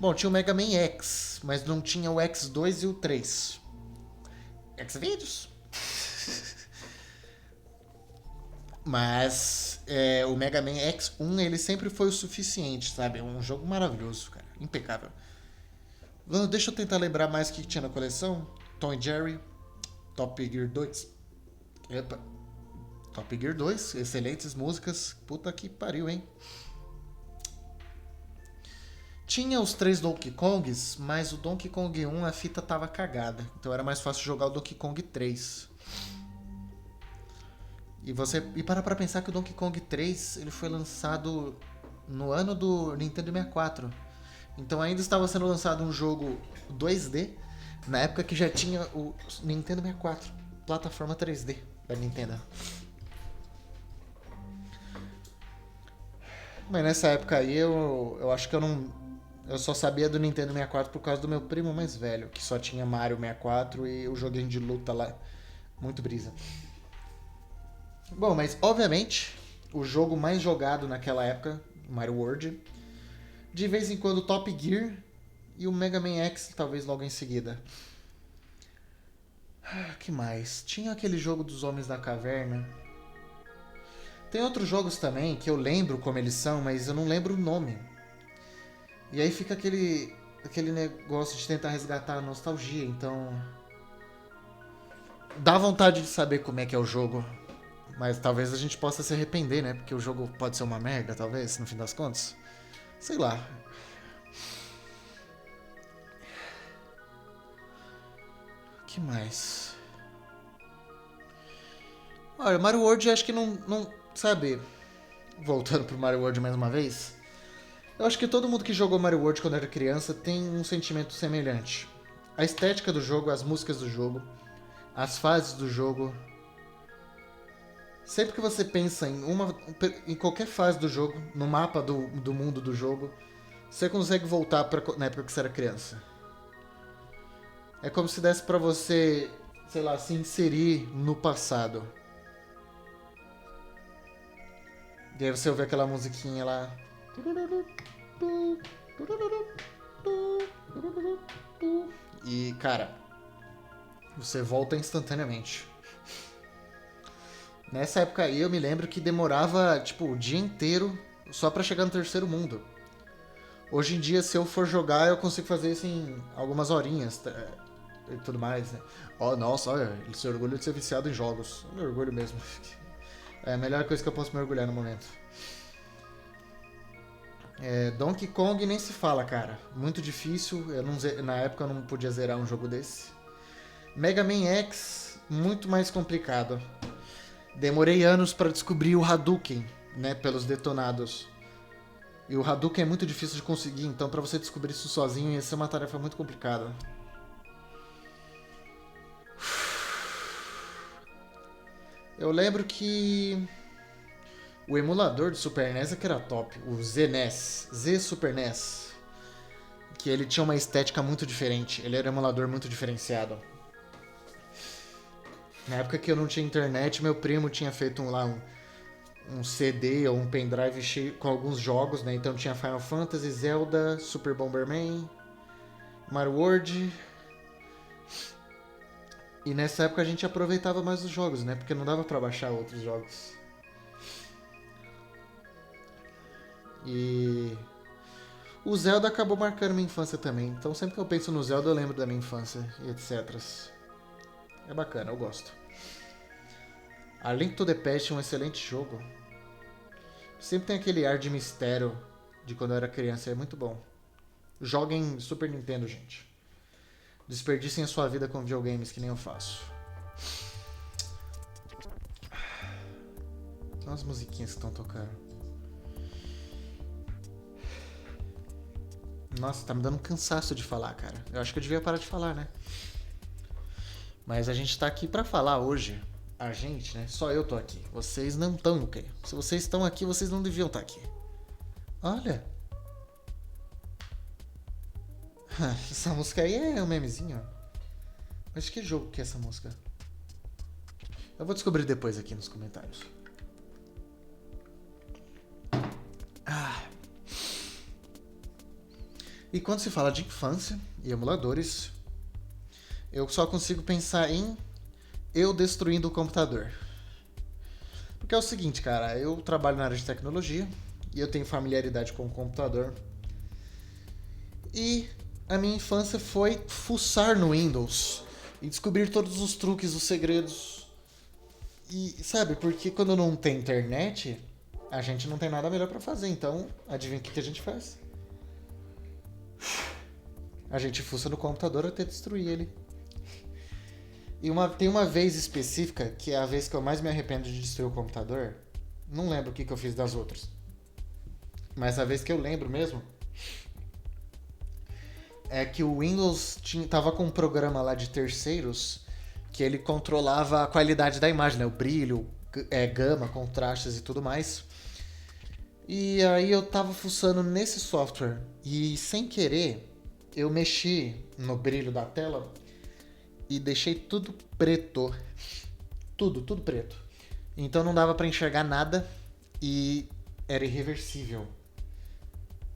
Speaker 1: Bom, tinha o Mega Man X, mas não tinha o X2 e o 3. X-Videos? Mas o Mega Man X1 ele sempre foi o suficiente, sabe? É um jogo maravilhoso, cara. Impecável. Deixa eu tentar lembrar mais o que tinha na coleção. Tom e Jerry, Top Gear 2. Epa. Top Gear 2, excelentes músicas. Puta que pariu, hein? Tinha os 3 Donkey Kongs, mas o Donkey Kong 1 a fita tava cagada. Então era mais fácil jogar o Donkey Kong 3. E para pensar que o Donkey Kong 3 ele foi lançado no ano do Nintendo 64. Então ainda estava sendo lançado um jogo 2D na época que já tinha o Nintendo 64, plataforma 3D da Nintendo. Mas nessa época aí eu acho que eu só sabia do Nintendo 64 por causa do meu primo mais velho, que só tinha Mario 64 e o joguinho de luta lá. Muito brisa. Bom, mas obviamente o jogo mais jogado naquela época, Mario World, de vez em quando Top Gear e o Mega Man X, talvez logo em seguida. Que mais? Tinha aquele jogo dos Homens da Caverna. Tem outros jogos também que eu lembro como eles são, mas eu não lembro o nome. E aí fica aquele negócio de tentar resgatar a nostalgia, então dá vontade de saber como é que é o jogo, mas talvez a gente possa se arrepender, né? Porque o jogo pode ser uma merda, talvez, no fim das contas. Sei lá. O que mais? Olha, Mario World acho que não. Sabe? Voltando pro Mario World mais uma vez. Eu acho que todo mundo que jogou Mario World quando era criança tem um sentimento semelhante. A estética do jogo, as músicas do jogo, as fases do jogo. Sempre que você pensa em qualquer fase do jogo, no mapa do mundo do jogo, você consegue voltar na época que você era criança. É como se desse pra você, sei lá, se inserir no passado. E aí você ouve aquela musiquinha lá. E, cara, você volta instantaneamente. Nessa época aí eu me lembro que demorava, tipo, o dia inteiro só pra chegar no terceiro mundo. Hoje em dia, se eu for jogar, eu consigo fazer isso em algumas horinhas e tudo mais, né? Nossa, olha, ele se orgulha de ser viciado em jogos. Eu me orgulho mesmo. É a melhor coisa que eu posso me orgulhar no momento. Donkey Kong nem se fala, cara. Muito difícil. Na época eu não podia zerar um jogo desse. Mega Man X, muito mais complicado. Demorei anos pra descobrir o Hadouken, né, pelos detonados. E o Hadouken é muito difícil de conseguir, então pra você descobrir isso sozinho ia ser uma tarefa muito complicada. Eu lembro que o emulador de Super NES é que era top, o ZNES, Z Super NES, que ele tinha uma estética muito diferente, ele era um emulador muito diferenciado. Na época que eu não tinha internet, meu primo tinha feito um CD ou um pendrive cheio com alguns jogos, né? Então tinha Final Fantasy, Zelda, Super Bomberman, Mario World. E nessa época a gente aproveitava mais os jogos, né? Porque não dava pra baixar outros jogos. E o Zelda acabou marcando minha infância também. Então sempre que eu penso no Zelda eu lembro da minha infância e etc. É bacana, eu gosto. A Link to the Past é um excelente jogo. Sempre tem aquele ar de mistério de quando eu era criança, é muito bom. Joguem Super Nintendo, gente. Desperdicem a sua vida com videogames que nem eu faço. Olha as musiquinhas que estão tocando. Nossa, tá me dando um cansaço de falar, cara. Eu acho que eu devia parar de falar, né? Mas a gente tá aqui pra falar hoje. A gente, né? Só eu tô aqui. Vocês não estão aqui. Se vocês estão aqui, vocês não deviam estar aqui. Olha. Essa música aí é um memezinho. Mas que jogo que é essa música? Eu vou descobrir depois aqui nos comentários. E quando se fala de infância e emuladores, eu só consigo pensar em eu destruindo o computador. Porque é o seguinte, cara, eu trabalho na área de tecnologia e eu tenho familiaridade com o computador. E a minha infância foi fuçar no Windows e descobrir todos os truques, os segredos. E sabe, porque quando não tem internet, a gente não tem nada melhor pra fazer. Então, adivinha o que a gente faz? A gente fuça no computador até destruir ele. E tem uma vez específica, que é a vez que eu mais me arrependo de destruir o computador. Não lembro o que eu fiz das outras. Mas a vez que eu lembro mesmo, é que o Windows tava com um programa lá de terceiros que ele controlava a qualidade da imagem, né? O brilho, gama, contrastes e tudo mais. E aí eu tava fuçando nesse software e sem querer eu mexi no brilho da tela e deixei tudo preto. Tudo preto. Então não dava pra enxergar nada e era irreversível.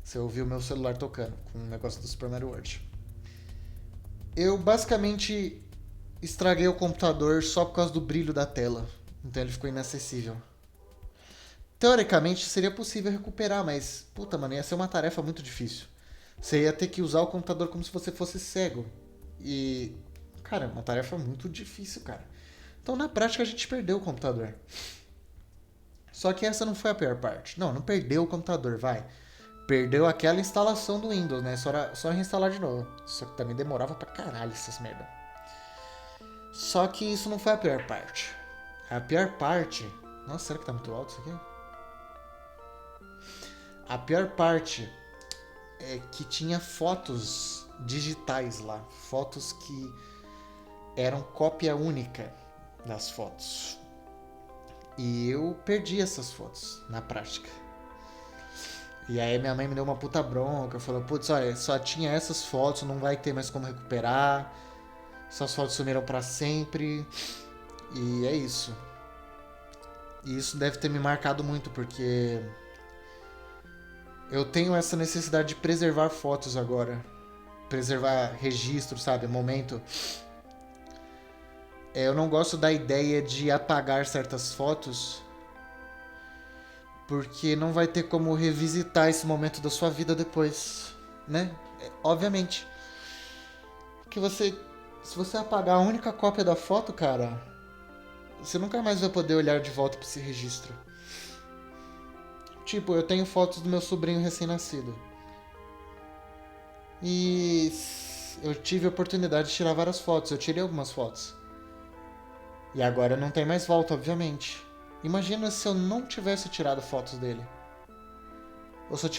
Speaker 1: Você ouviu meu celular tocando com um negócio do Super Mario World. Eu basicamente estraguei o computador só por causa do brilho da tela. Então ele ficou inacessível. Teoricamente seria possível recuperar, mas puta, mano, ia ser uma tarefa muito difícil. Você ia ter que usar o computador como se você fosse cego. E, cara, é uma tarefa muito difícil, cara. Então na prática a gente perdeu o computador. Só que essa não foi a pior parte. Não perdeu o computador, vai. Perdeu aquela instalação do Windows, né? Só reinstalar de novo. Só que também demorava pra caralho essas merda. Só que isso não foi a pior parte. A pior parte... Nossa, será que tá muito alto isso aqui? A pior parte é que tinha fotos digitais lá. Fotos que eram cópia única das fotos. E eu perdi essas fotos na prática. E aí minha mãe me deu uma puta bronca, falou, putz, olha, só tinha essas fotos, não vai ter mais como recuperar. Essas fotos sumiram pra sempre. E é isso. E isso deve ter me marcado muito, porque eu tenho essa necessidade de preservar fotos agora. Preservar registro, sabe? Momento. Eu não gosto da ideia de apagar certas fotos, porque não vai ter como revisitar esse momento da sua vida depois, né? Obviamente. Porque se você apagar a única cópia da foto, cara, você nunca mais vai poder olhar de volta para esse registro. Tipo, eu tenho fotos do meu sobrinho recém-nascido. E eu tive a oportunidade de tirar várias fotos. Eu tirei algumas fotos. E agora não tem mais volta, obviamente. Imagina se eu não tivesse tirado fotos dele. Ou se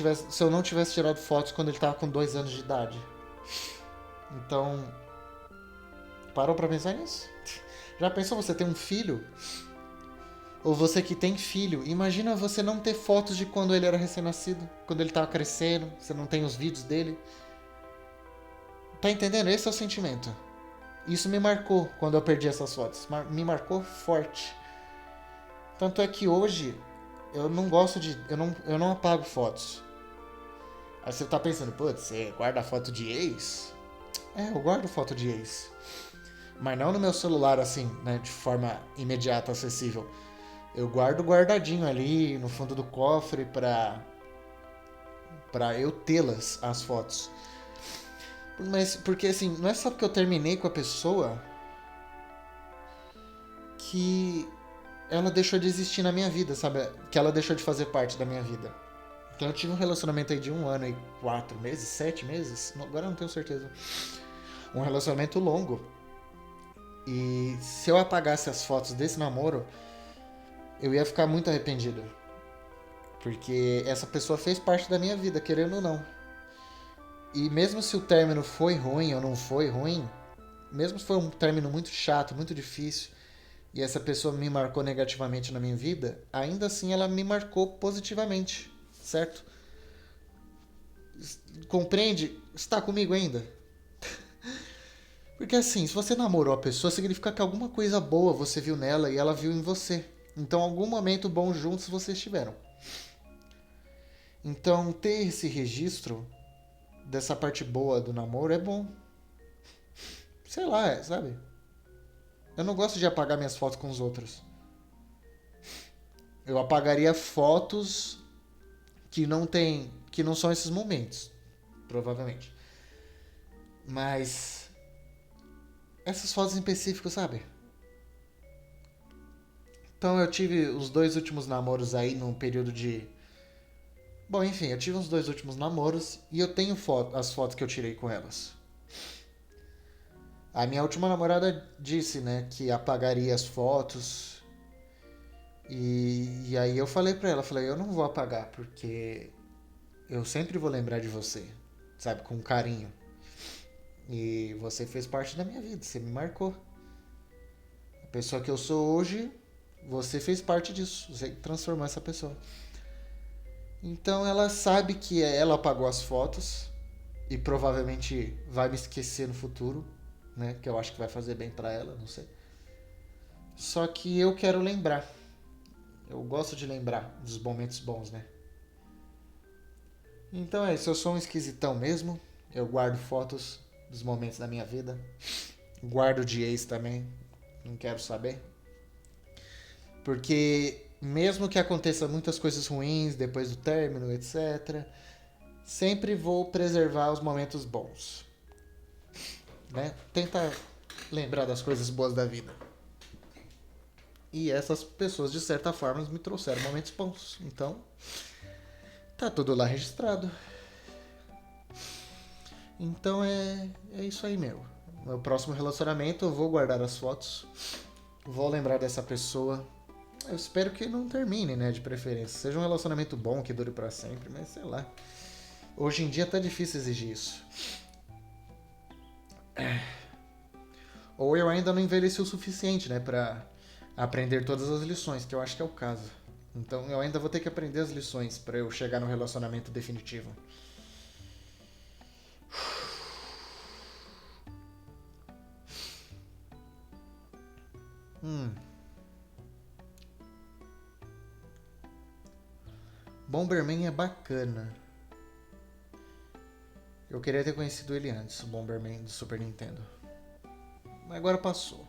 Speaker 1: eu não tivesse tirado fotos quando ele estava com 2 anos de idade. Então, parou pra pensar nisso? Já pensou você ter um filho? Ou você que tem filho, imagina você não ter fotos de quando ele era recém-nascido, quando ele estava crescendo, você não tem os vídeos dele. Tá entendendo? Esse é o sentimento. Isso me marcou quando eu perdi essas fotos. Me marcou forte. Tanto é que hoje eu não gosto de... Eu não apago fotos. Aí você tá pensando, putz, você guarda foto de ex? É, eu guardo foto de ex. Mas não no meu celular assim, né, de forma imediata, acessível. Eu guardo guardadinho ali no fundo do cofre pra eu tê-las, as fotos. Mas porque assim, não é só porque eu terminei com a pessoa que ela deixou de existir na minha vida, sabe? Que ela deixou de fazer parte da minha vida. Então eu tive um relacionamento aí de 1 ano e 4 meses, 7 meses, agora eu não tenho certeza. Um relacionamento longo. E se eu apagasse as fotos desse namoro, eu ia ficar muito arrependido. Porque essa pessoa fez parte da minha vida, querendo ou não. E mesmo se o término foi ruim ou não foi ruim, mesmo se foi um término muito chato, muito difícil, e essa pessoa me marcou negativamente na minha vida, ainda assim ela me marcou positivamente, certo? Compreende? Está comigo ainda? Porque assim, se você namorou a pessoa, significa que alguma coisa boa você viu nela e ela viu em você. Então, algum momento bom juntos vocês tiveram. Então, ter esse registro dessa parte boa do namoro é bom. Sei lá, sabe? Eu não gosto de apagar minhas fotos com os outros. Eu apagaria fotos que não são esses momentos, provavelmente. Mas essas fotos em específico, sabe? Então eu tive os 2 últimos namoros aí num período de... Bom, enfim, eu tive os 2 últimos namoros e eu tenho as fotos que eu tirei com elas. A minha última namorada disse, né, que apagaria as fotos. E aí eu falei pra ela, falei, eu não vou apagar, porque eu sempre vou lembrar de você, sabe, com carinho. E você fez parte da minha vida, você me marcou. A pessoa que eu sou hoje, você fez parte disso, você transformou essa pessoa. Então ela sabe que ela apagou as fotos e provavelmente vai me esquecer no futuro, né? Que eu acho que vai fazer bem pra ela, não sei. Só que eu quero lembrar. Eu gosto de lembrar dos momentos bons, né? Então é isso, eu sou um esquisitão mesmo. Eu guardo fotos dos momentos da minha vida. Guardo de ex também. Não quero saber. Porque mesmo que aconteça muitas coisas ruins depois do término, etc., sempre vou preservar os momentos bons. Né? Tenta lembrar das coisas boas da vida. E essas pessoas, de certa forma, me trouxeram momentos bons. Então, tá tudo lá registrado. Então é isso aí, meu. No próximo relacionamento eu vou guardar as fotos. Vou lembrar dessa pessoa. Eu espero que não termine, né? De preferência. Seja um relacionamento bom, que dure pra sempre, mas sei lá. Hoje em dia tá difícil exigir isso. Ou eu ainda não envelheci o suficiente, né? Pra aprender todas as lições, que eu acho que é o caso. Então eu ainda vou ter que aprender as lições pra eu chegar no relacionamento definitivo. Bomberman é bacana. Eu queria ter conhecido ele antes, o Bomberman do Super Nintendo. Mas agora passou.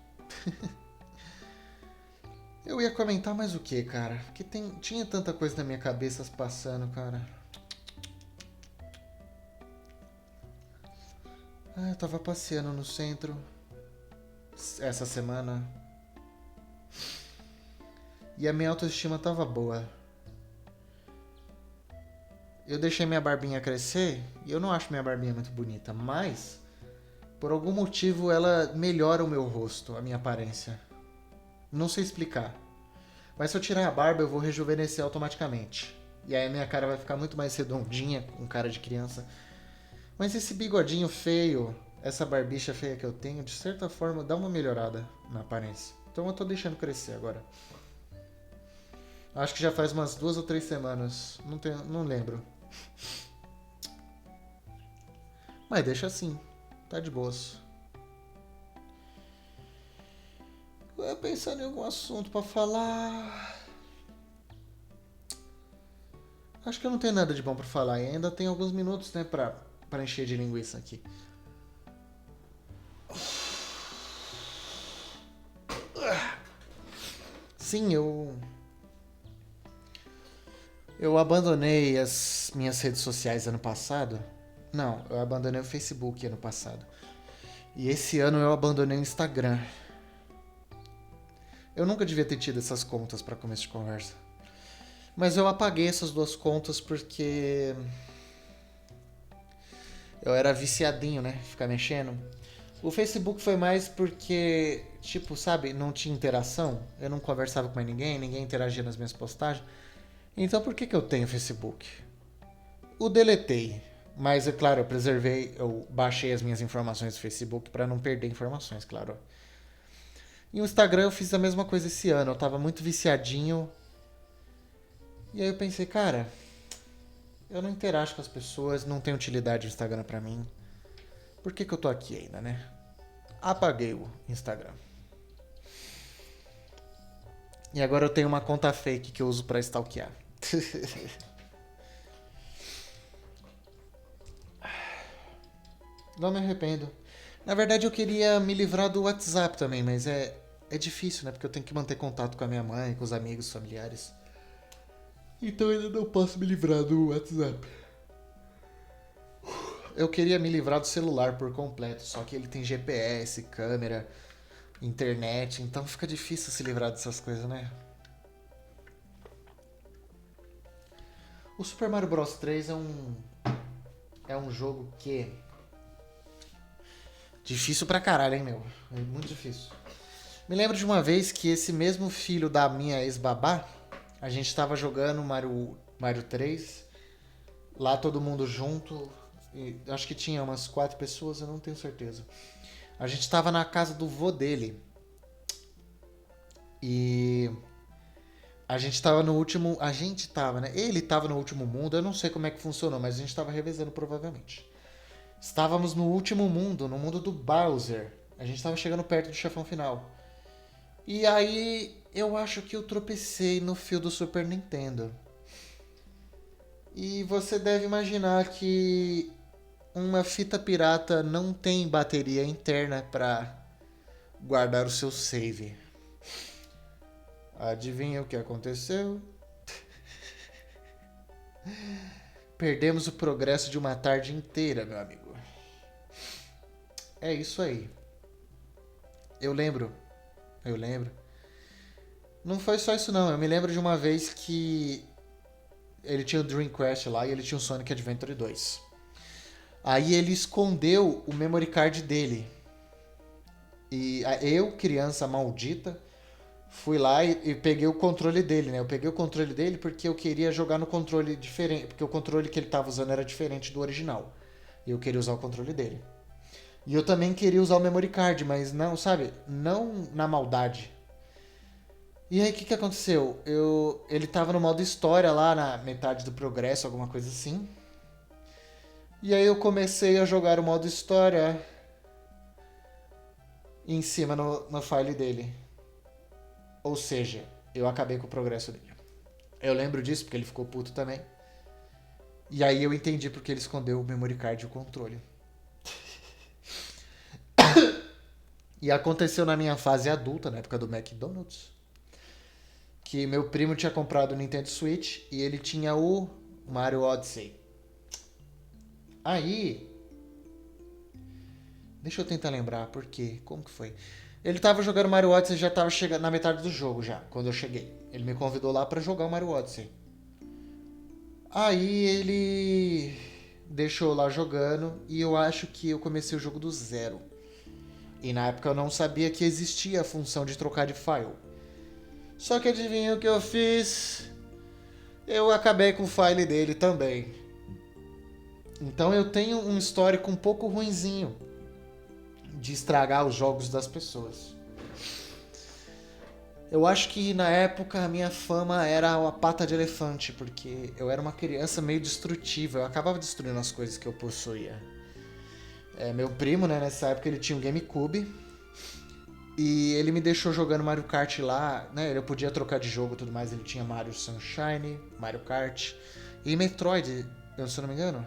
Speaker 1: Eu ia comentar mais o que, cara? Porque tinha tanta coisa na minha cabeça passando, cara. Eu tava passeando no centro essa semana. E a minha autoestima tava boa. Eu deixei minha barbinha crescer e eu não acho minha barbinha muito bonita, mas por algum motivo ela melhora o meu rosto, a minha aparência. Não sei explicar. Mas se eu tirar a barba, eu vou rejuvenescer automaticamente. E aí a minha cara vai ficar muito mais redondinha, com cara de criança. Mas esse bigodinho feio, essa barbicha feia que eu tenho, de certa forma dá uma melhorada na aparência. Então eu tô deixando crescer agora. Acho que já faz umas 2 ou 3 semanas. Não lembro. Mas deixa assim. Tá de boas. Eu ia pensando em algum assunto pra falar. Acho que eu não tenho nada de bom pra falar. E ainda tem alguns minutos, né, pra encher de linguiça aqui. Sim, eu abandonei as minhas redes sociais ano passado. Não, eu abandonei o Facebook ano passado. E esse ano eu abandonei o Instagram. Eu nunca devia ter tido essas contas pra começo de conversa. Mas eu apaguei essas 2 contas porque eu era viciadinho, né? Ficar mexendo. O Facebook foi mais porque, tipo, sabe, não tinha interação. Eu não conversava com mais ninguém, ninguém interagia nas minhas postagens. Então por que eu tenho Facebook? O deletei. Mas, é claro, eu preservei, eu baixei as minhas informações do Facebook para não perder informações, claro. E o Instagram eu fiz a mesma coisa esse ano. Eu tava muito viciadinho. E aí eu pensei, cara, eu não interajo com as pessoas, não tem utilidade o Instagram pra mim. Por que eu tô aqui ainda, né? Apaguei o Instagram. E agora eu tenho uma conta fake que eu uso pra stalkear. Não me arrependo. Na verdade eu queria me livrar do WhatsApp também, mas é difícil, né? Porque eu tenho que manter contato com a minha mãe, com os amigos, familiares. Então eu ainda não posso me livrar do WhatsApp. Eu queria me livrar do celular por completo, só que ele tem GPS, câmera, internet, então fica difícil se livrar dessas coisas, né? O Super Mario Bros 3 é um jogo que, Difícil pra caralho, hein, meu? É muito difícil. Me lembro de uma vez que esse mesmo filho da minha ex-babá, a gente tava jogando Mario 3, lá todo mundo junto, e acho que tinha umas 4 pessoas, eu não tenho certeza. A gente tava na casa do vô dele, e a gente tava no último... A gente tava, né? Ele tava no último mundo, eu não sei como é que funcionou, mas a gente tava revezando provavelmente. Estávamos no último mundo, no mundo do Bowser. A gente tava chegando perto do chefão final. E aí eu acho que eu tropecei no fio do Super Nintendo. E você deve imaginar que uma fita pirata não tem bateria interna para guardar o seu save. Adivinha o que aconteceu? Perdemos o progresso de uma tarde inteira, meu amigo. É isso aí. Eu lembro. Não foi só isso não. Eu me lembro de uma vez que ele tinha o Dreamcast lá e ele tinha o Sonic Adventure 2. Aí ele escondeu o memory card dele. E eu, criança maldita, fui lá e peguei o controle dele, né? Eu peguei o controle dele porque eu queria jogar no controle diferente. Porque o controle que ele tava usando era diferente do original. E eu queria usar o controle dele. E eu também queria usar o memory card, mas não, sabe? Não na maldade. E aí o que aconteceu? Ele tava no modo história lá na metade do progresso, alguma coisa assim. E aí eu comecei a jogar o modo história em cima no file dele. Ou seja, eu acabei com o progresso dele. Eu lembro disso porque ele ficou puto também. E aí eu entendi porque ele escondeu o memory card e o controle. E aconteceu na minha fase adulta, na época do McDonald's, que meu primo tinha comprado o Nintendo Switch e ele tinha o Mario Odyssey. Aí, deixa eu tentar lembrar por quê, como que foi? Ele tava jogando Mario Odyssey e já tava chegando na metade do jogo já, quando eu cheguei. Ele me convidou lá pra jogar o Mario Odyssey. Aí ele deixou lá jogando e eu acho que eu comecei o jogo do zero. E na época eu não sabia que existia a função de trocar de file. Só que adivinha o que eu fiz? Eu acabei com o file dele também. Então eu tenho um histórico um pouco ruinzinho de estragar os jogos das pessoas. Eu acho que na época a minha fama era a pata de elefante, porque eu era uma criança meio destrutiva, eu acabava destruindo as coisas que eu possuía. Meu primo, né, nessa época ele tinha um GameCube e ele me deixou jogando Mario Kart lá, né, eu podia trocar de jogo e tudo mais, ele tinha Mario Sunshine, Mario Kart e Metroid, se eu não me engano,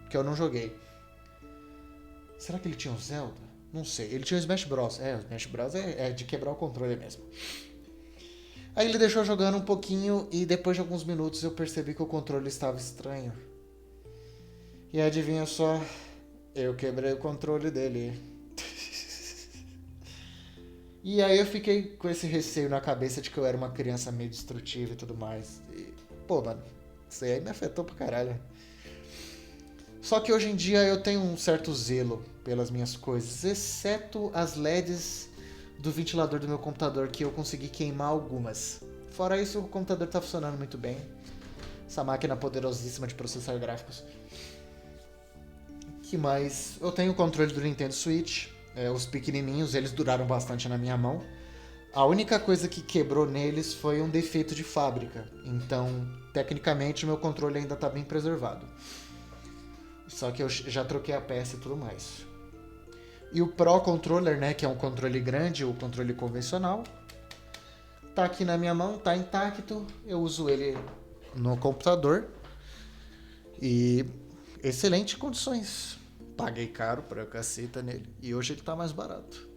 Speaker 1: que eu não joguei. Será que ele tinha um Zelda? Não sei. Ele tinha o Smash Bros. O Smash Bros é de quebrar o controle mesmo. Aí ele deixou jogando um pouquinho e depois de alguns minutos eu percebi que o controle estava estranho. E adivinha só, eu quebrei o controle dele. E aí eu fiquei com esse receio na cabeça de que eu era uma criança meio destrutiva e tudo mais. E, pô, mano, isso aí me afetou pra caralho. Só que hoje em dia eu tenho um certo zelo pelas minhas coisas, exceto as LEDs do ventilador do meu computador, que eu consegui queimar algumas. Fora isso, o computador tá funcionando muito bem. Essa máquina poderosíssima de processar gráficos. Que mais? Eu tenho o controle do Nintendo Switch. Os pequenininhos, eles duraram bastante na minha mão. A única coisa que quebrou neles foi um defeito de fábrica. Então, tecnicamente, o meu controle ainda tá bem preservado. Só que eu já troquei a peça e tudo mais. E o Pro Controller, né, que é um controle grande, o controle convencional, tá aqui na minha mão, tá intacto. Eu uso ele no computador. E excelentes condições. Paguei caro pra caceta nele. E hoje ele tá mais barato.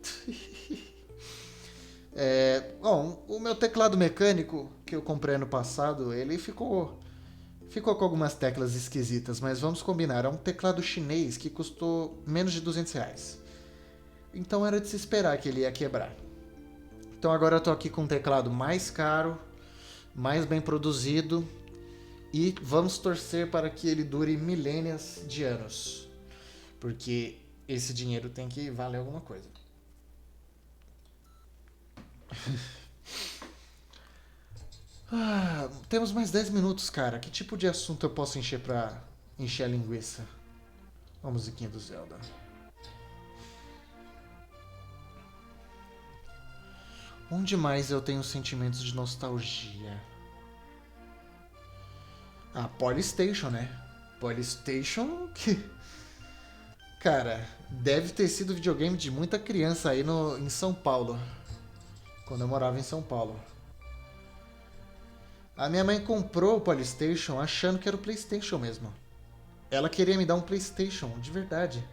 Speaker 1: Bom, o meu teclado mecânico que eu comprei ano passado, ele ficou com algumas teclas esquisitas, mas vamos combinar, é um teclado chinês que custou menos de R$200. Então era de se esperar que ele ia quebrar. Então agora eu tô aqui com um teclado mais caro, mais bem produzido e vamos torcer para que ele dure milênios de anos. Porque esse dinheiro tem que valer alguma coisa. Temos mais 10 minutos, cara. Que tipo de assunto eu posso encher pra encher a linguiça? Ó, a musiquinha do Zelda. Onde mais eu tenho sentimentos de nostalgia? Polystation, né? Polystation que... Cara, deve ter sido videogame de muita criança aí em São Paulo. Quando eu morava em São Paulo. A minha mãe comprou o Polystation achando que era o PlayStation mesmo. Ela queria me dar um PlayStation, de verdade.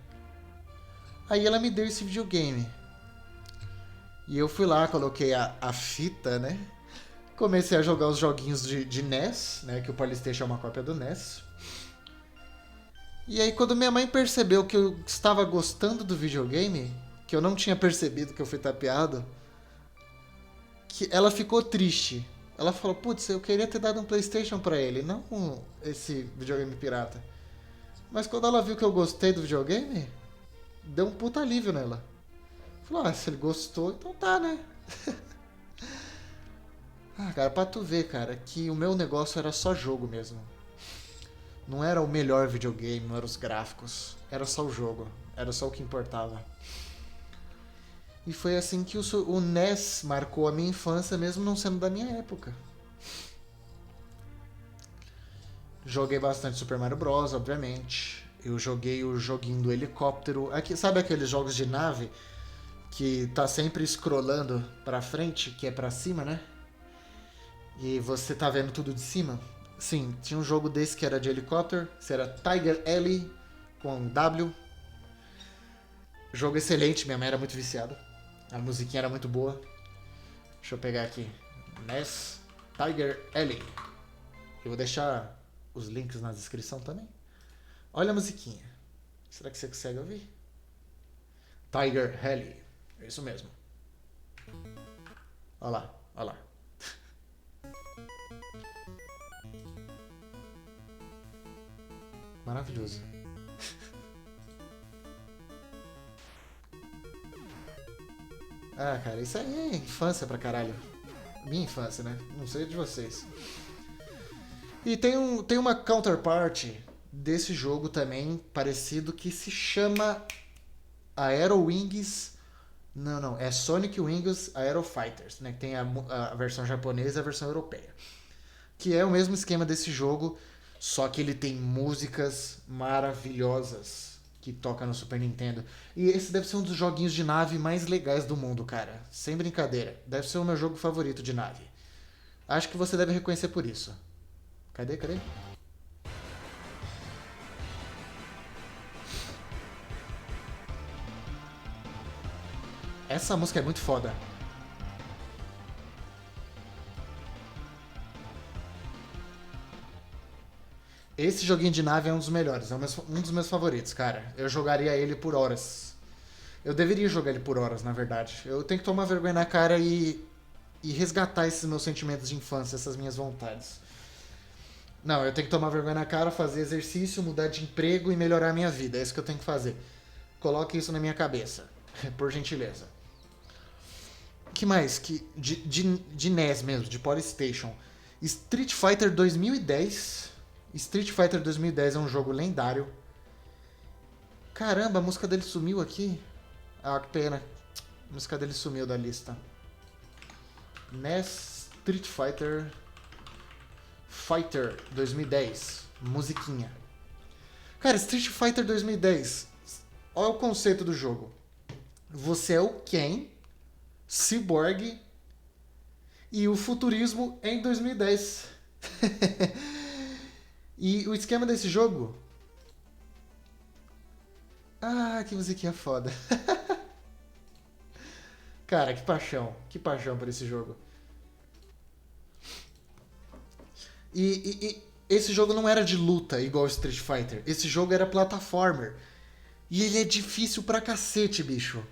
Speaker 1: Aí ela me deu esse videogame. E eu fui lá, coloquei a fita, né? Comecei a jogar os joguinhos de NES, né? Que o Polystation é uma cópia do NES. E aí quando minha mãe percebeu que eu estava gostando do videogame, que eu não tinha percebido que eu fui tapeado, que ela ficou triste. Ela falou, putz, eu queria ter dado um PlayStation pra ele, não esse videogame pirata. Mas quando ela viu que eu gostei do videogame, deu um puta alívio nela. Falou, se ele gostou, então tá, né? Cara, pra tu ver, cara, que o meu negócio era só jogo mesmo. Não era o melhor videogame, não eram os gráficos. Era só o jogo. Era só o que importava. E foi assim que o NES marcou a minha infância, mesmo não sendo da minha época. Joguei bastante Super Mario Bros, obviamente. Eu joguei o joguinho do helicóptero. Sabe aqueles jogos de nave que tá sempre scrollando pra frente, que é pra cima, né? E você tá vendo tudo de cima? Sim, tinha um jogo desse que era de helicóptero. Esse era Tiger Alley com W. Jogo excelente, minha mãe era muito viciada. A musiquinha era muito boa. Deixa eu pegar aqui. NES Tiger Alley. Eu vou deixar os links na descrição também. Olha a musiquinha. Será que você consegue ouvir? Tiger Alley. É isso mesmo. Olha lá, olha lá. Maravilhoso. Cara, isso aí é infância pra caralho. Minha infância, né? Não sei de vocês. E tem uma counterpart desse jogo também, parecido, que se chama Aero Wings. Não, é Sonic Wings Aero Fighters, né? Que tem a versão japonesa e a versão europeia. Que é o mesmo esquema desse jogo, só que ele tem músicas maravilhosas que toca no Super Nintendo. E esse deve ser um dos joguinhos de nave mais legais do mundo, cara. Sem brincadeira. Deve ser o meu jogo favorito de nave. Acho que você deve reconhecer por isso. Cadê? Essa música é muito foda. Esse joguinho de nave é um dos melhores, é um dos meus favoritos, cara. Eu jogaria ele por horas. Eu deveria jogar ele por horas, na verdade. Eu tenho que tomar vergonha na cara e resgatar esses meus sentimentos de infância, essas minhas vontades. Não, eu tenho que tomar vergonha na cara, fazer exercício, mudar de emprego e melhorar a minha vida. É isso que eu tenho que fazer. Coloque isso na minha cabeça, por gentileza. O que mais? De NES mesmo, de Polystation. Street Fighter 2010. Street Fighter 2010 é um jogo lendário. Caramba, a música dele sumiu aqui. Que pena. A música dele sumiu da lista. NES Street Fighter 2010. Musiquinha. Cara, Street Fighter 2010. Olha o conceito do jogo. Você é o Ken, Cyborg e o futurismo em 2010. E o esquema desse jogo... que musiquinha foda. Cara, que paixão por esse jogo. E esse jogo não era de luta igual Street Fighter. Esse jogo era plataformer. E ele é difícil pra cacete, bicho.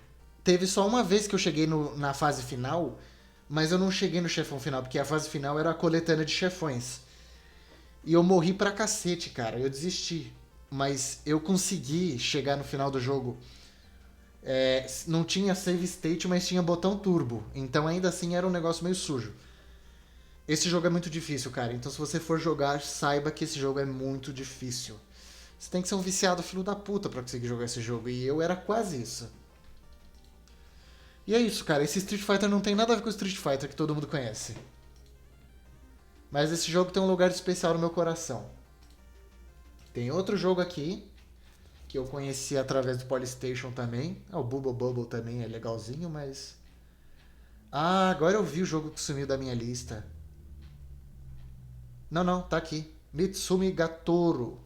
Speaker 1: Teve só uma vez que eu cheguei na fase final, mas eu não cheguei no chefão final, porque a fase final era a coletânea de chefões. E eu morri pra cacete, cara. Eu desisti. Mas eu consegui chegar no final do jogo Não tinha save state, mas tinha botão turbo. Então ainda assim era um negócio meio sujo. Esse jogo é muito difícil, cara. Então se você for jogar, saiba que esse jogo é muito difícil. Você tem que ser um viciado filho da puta pra conseguir jogar esse jogo. E eu era quase isso. E é isso, cara. Esse Street Fighter não tem nada a ver com o Street Fighter que todo mundo conhece. Mas esse jogo tem um lugar especial no meu coração. Tem outro jogo aqui, que eu conheci através do Polystation também. O Bubble Bubble também é legalzinho, mas... agora eu vi o jogo que sumiu da minha lista. Não, tá aqui. Mitsumi Gatoro.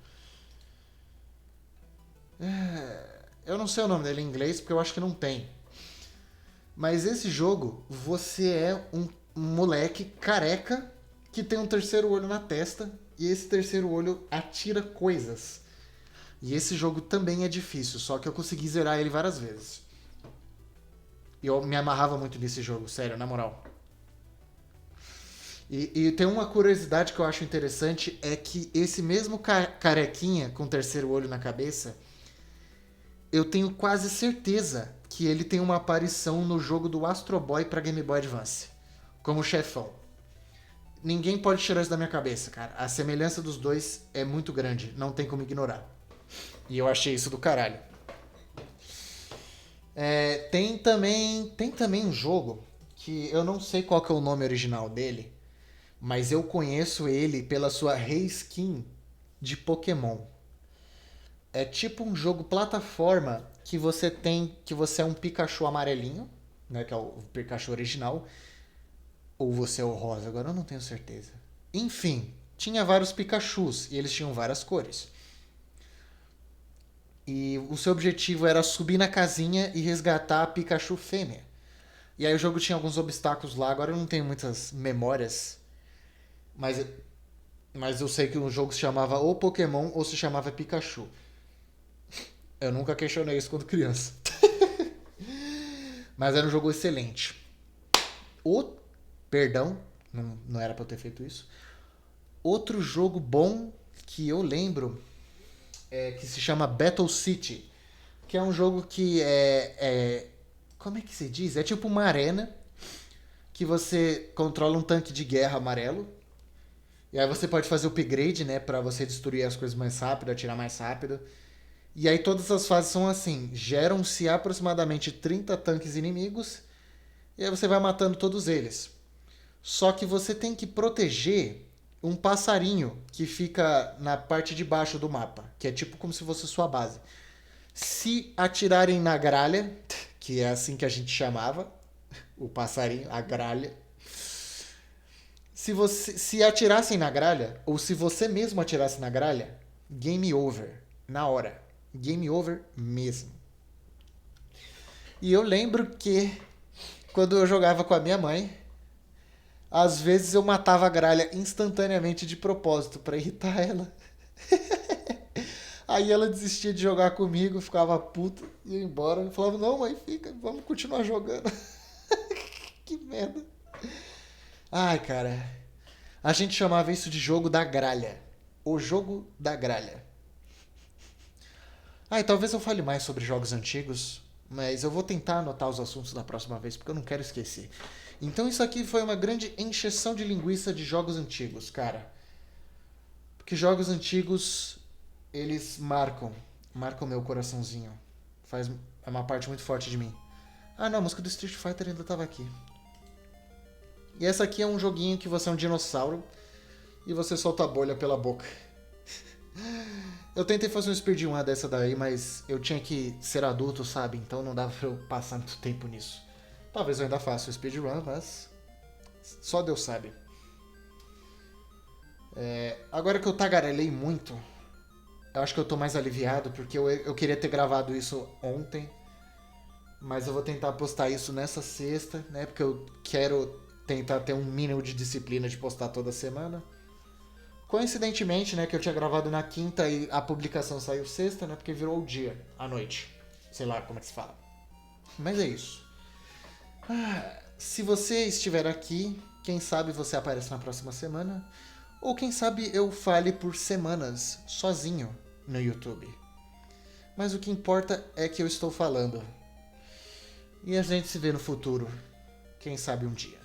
Speaker 1: Eu não sei o nome dele em inglês, porque eu acho que não tem. Mas esse jogo, você é um moleque careca que tem um terceiro olho na testa e esse terceiro olho atira coisas. E esse jogo também é difícil, só que eu consegui zerar ele várias vezes. E eu me amarrava muito nesse jogo, sério, na moral. E tem uma curiosidade que eu acho interessante, é que esse mesmo carequinha com o terceiro olho na cabeça, eu tenho quase certeza que ele tem uma aparição no jogo do Astro Boy pra Game Boy Advance, como chefão. Ninguém pode tirar isso da minha cabeça, cara. A semelhança dos dois é muito grande, não tem como ignorar. E eu achei isso do caralho. Tem também um jogo que eu não sei qual que é o nome original dele, mas eu conheço ele pela sua reskin de Pokémon. É tipo um jogo plataforma que você é um Pikachu amarelinho, né, que é o Pikachu original, ou você é o rosa, agora eu não tenho certeza. Enfim, tinha vários Pikachus e eles tinham várias cores. E o seu objetivo era subir na casinha e resgatar a Pikachu fêmea. E aí o jogo tinha alguns obstáculos lá, agora eu não tenho muitas memórias, mas eu sei que o jogo se chamava ou Pokémon ou se chamava Pikachu. Eu nunca questionei isso quando criança. Mas era um jogo excelente. Perdão, não era pra eu ter feito isso. Outro jogo bom que eu lembro que se chama Battle City, que é um jogo que como é que se diz? É tipo uma arena que você controla um tanque de guerra amarelo. E aí você pode fazer upgrade, né, pra você destruir as coisas mais rápido, atirar mais rápido. E aí todas as fases são assim, geram-se aproximadamente 30 tanques inimigos, e aí você vai matando todos eles. Só que você tem que proteger um passarinho que fica na parte de baixo do mapa, que é tipo como se fosse sua base. Se atirarem na gralha, que é assim que a gente chamava, o passarinho, a gralha. Se atirassem na gralha, ou se você mesmo atirasse na gralha, game over, na hora. Game over mesmo. E eu lembro que quando eu jogava com a minha mãe, às vezes eu matava a gralha instantaneamente de propósito pra irritar ela. Aí ela desistia de jogar comigo, ficava puta, ia embora. Eu falava, não mãe, fica, vamos continuar jogando. Que merda. Ai, cara. A gente chamava isso de jogo da gralha. O jogo da gralha. E talvez eu fale mais sobre jogos antigos, mas eu vou tentar anotar os assuntos da próxima vez, porque eu não quero esquecer. Então isso aqui foi uma grande encheção de linguiça de jogos antigos, cara. Porque jogos antigos, eles marcam meu coraçãozinho. É uma parte muito forte de mim. Não, a música do Street Fighter ainda tava aqui. E essa aqui é um joguinho que você é um dinossauro e você solta a bolha pela boca. Eu tentei fazer um speedrun dessa daí, mas eu tinha que ser adulto, sabe? Então não dava pra eu passar muito tempo nisso. Talvez eu ainda faça o speedrun, mas só Deus sabe. Agora que eu tagarelei muito, eu acho que eu tô mais aliviado, porque eu queria ter gravado isso ontem, mas eu vou tentar postar isso nessa sexta, né? Porque eu quero tentar ter um mínimo de disciplina de postar toda semana. Coincidentemente, né, que eu tinha gravado na quinta e a publicação saiu sexta, né, porque virou o dia, à noite. Sei lá como é que se fala. Mas é isso. Se você estiver aqui, quem sabe você aparece na próxima semana. Ou quem sabe eu fale por semanas, sozinho, no YouTube. Mas o que importa é que eu estou falando. E a gente se vê no futuro. Quem sabe um dia.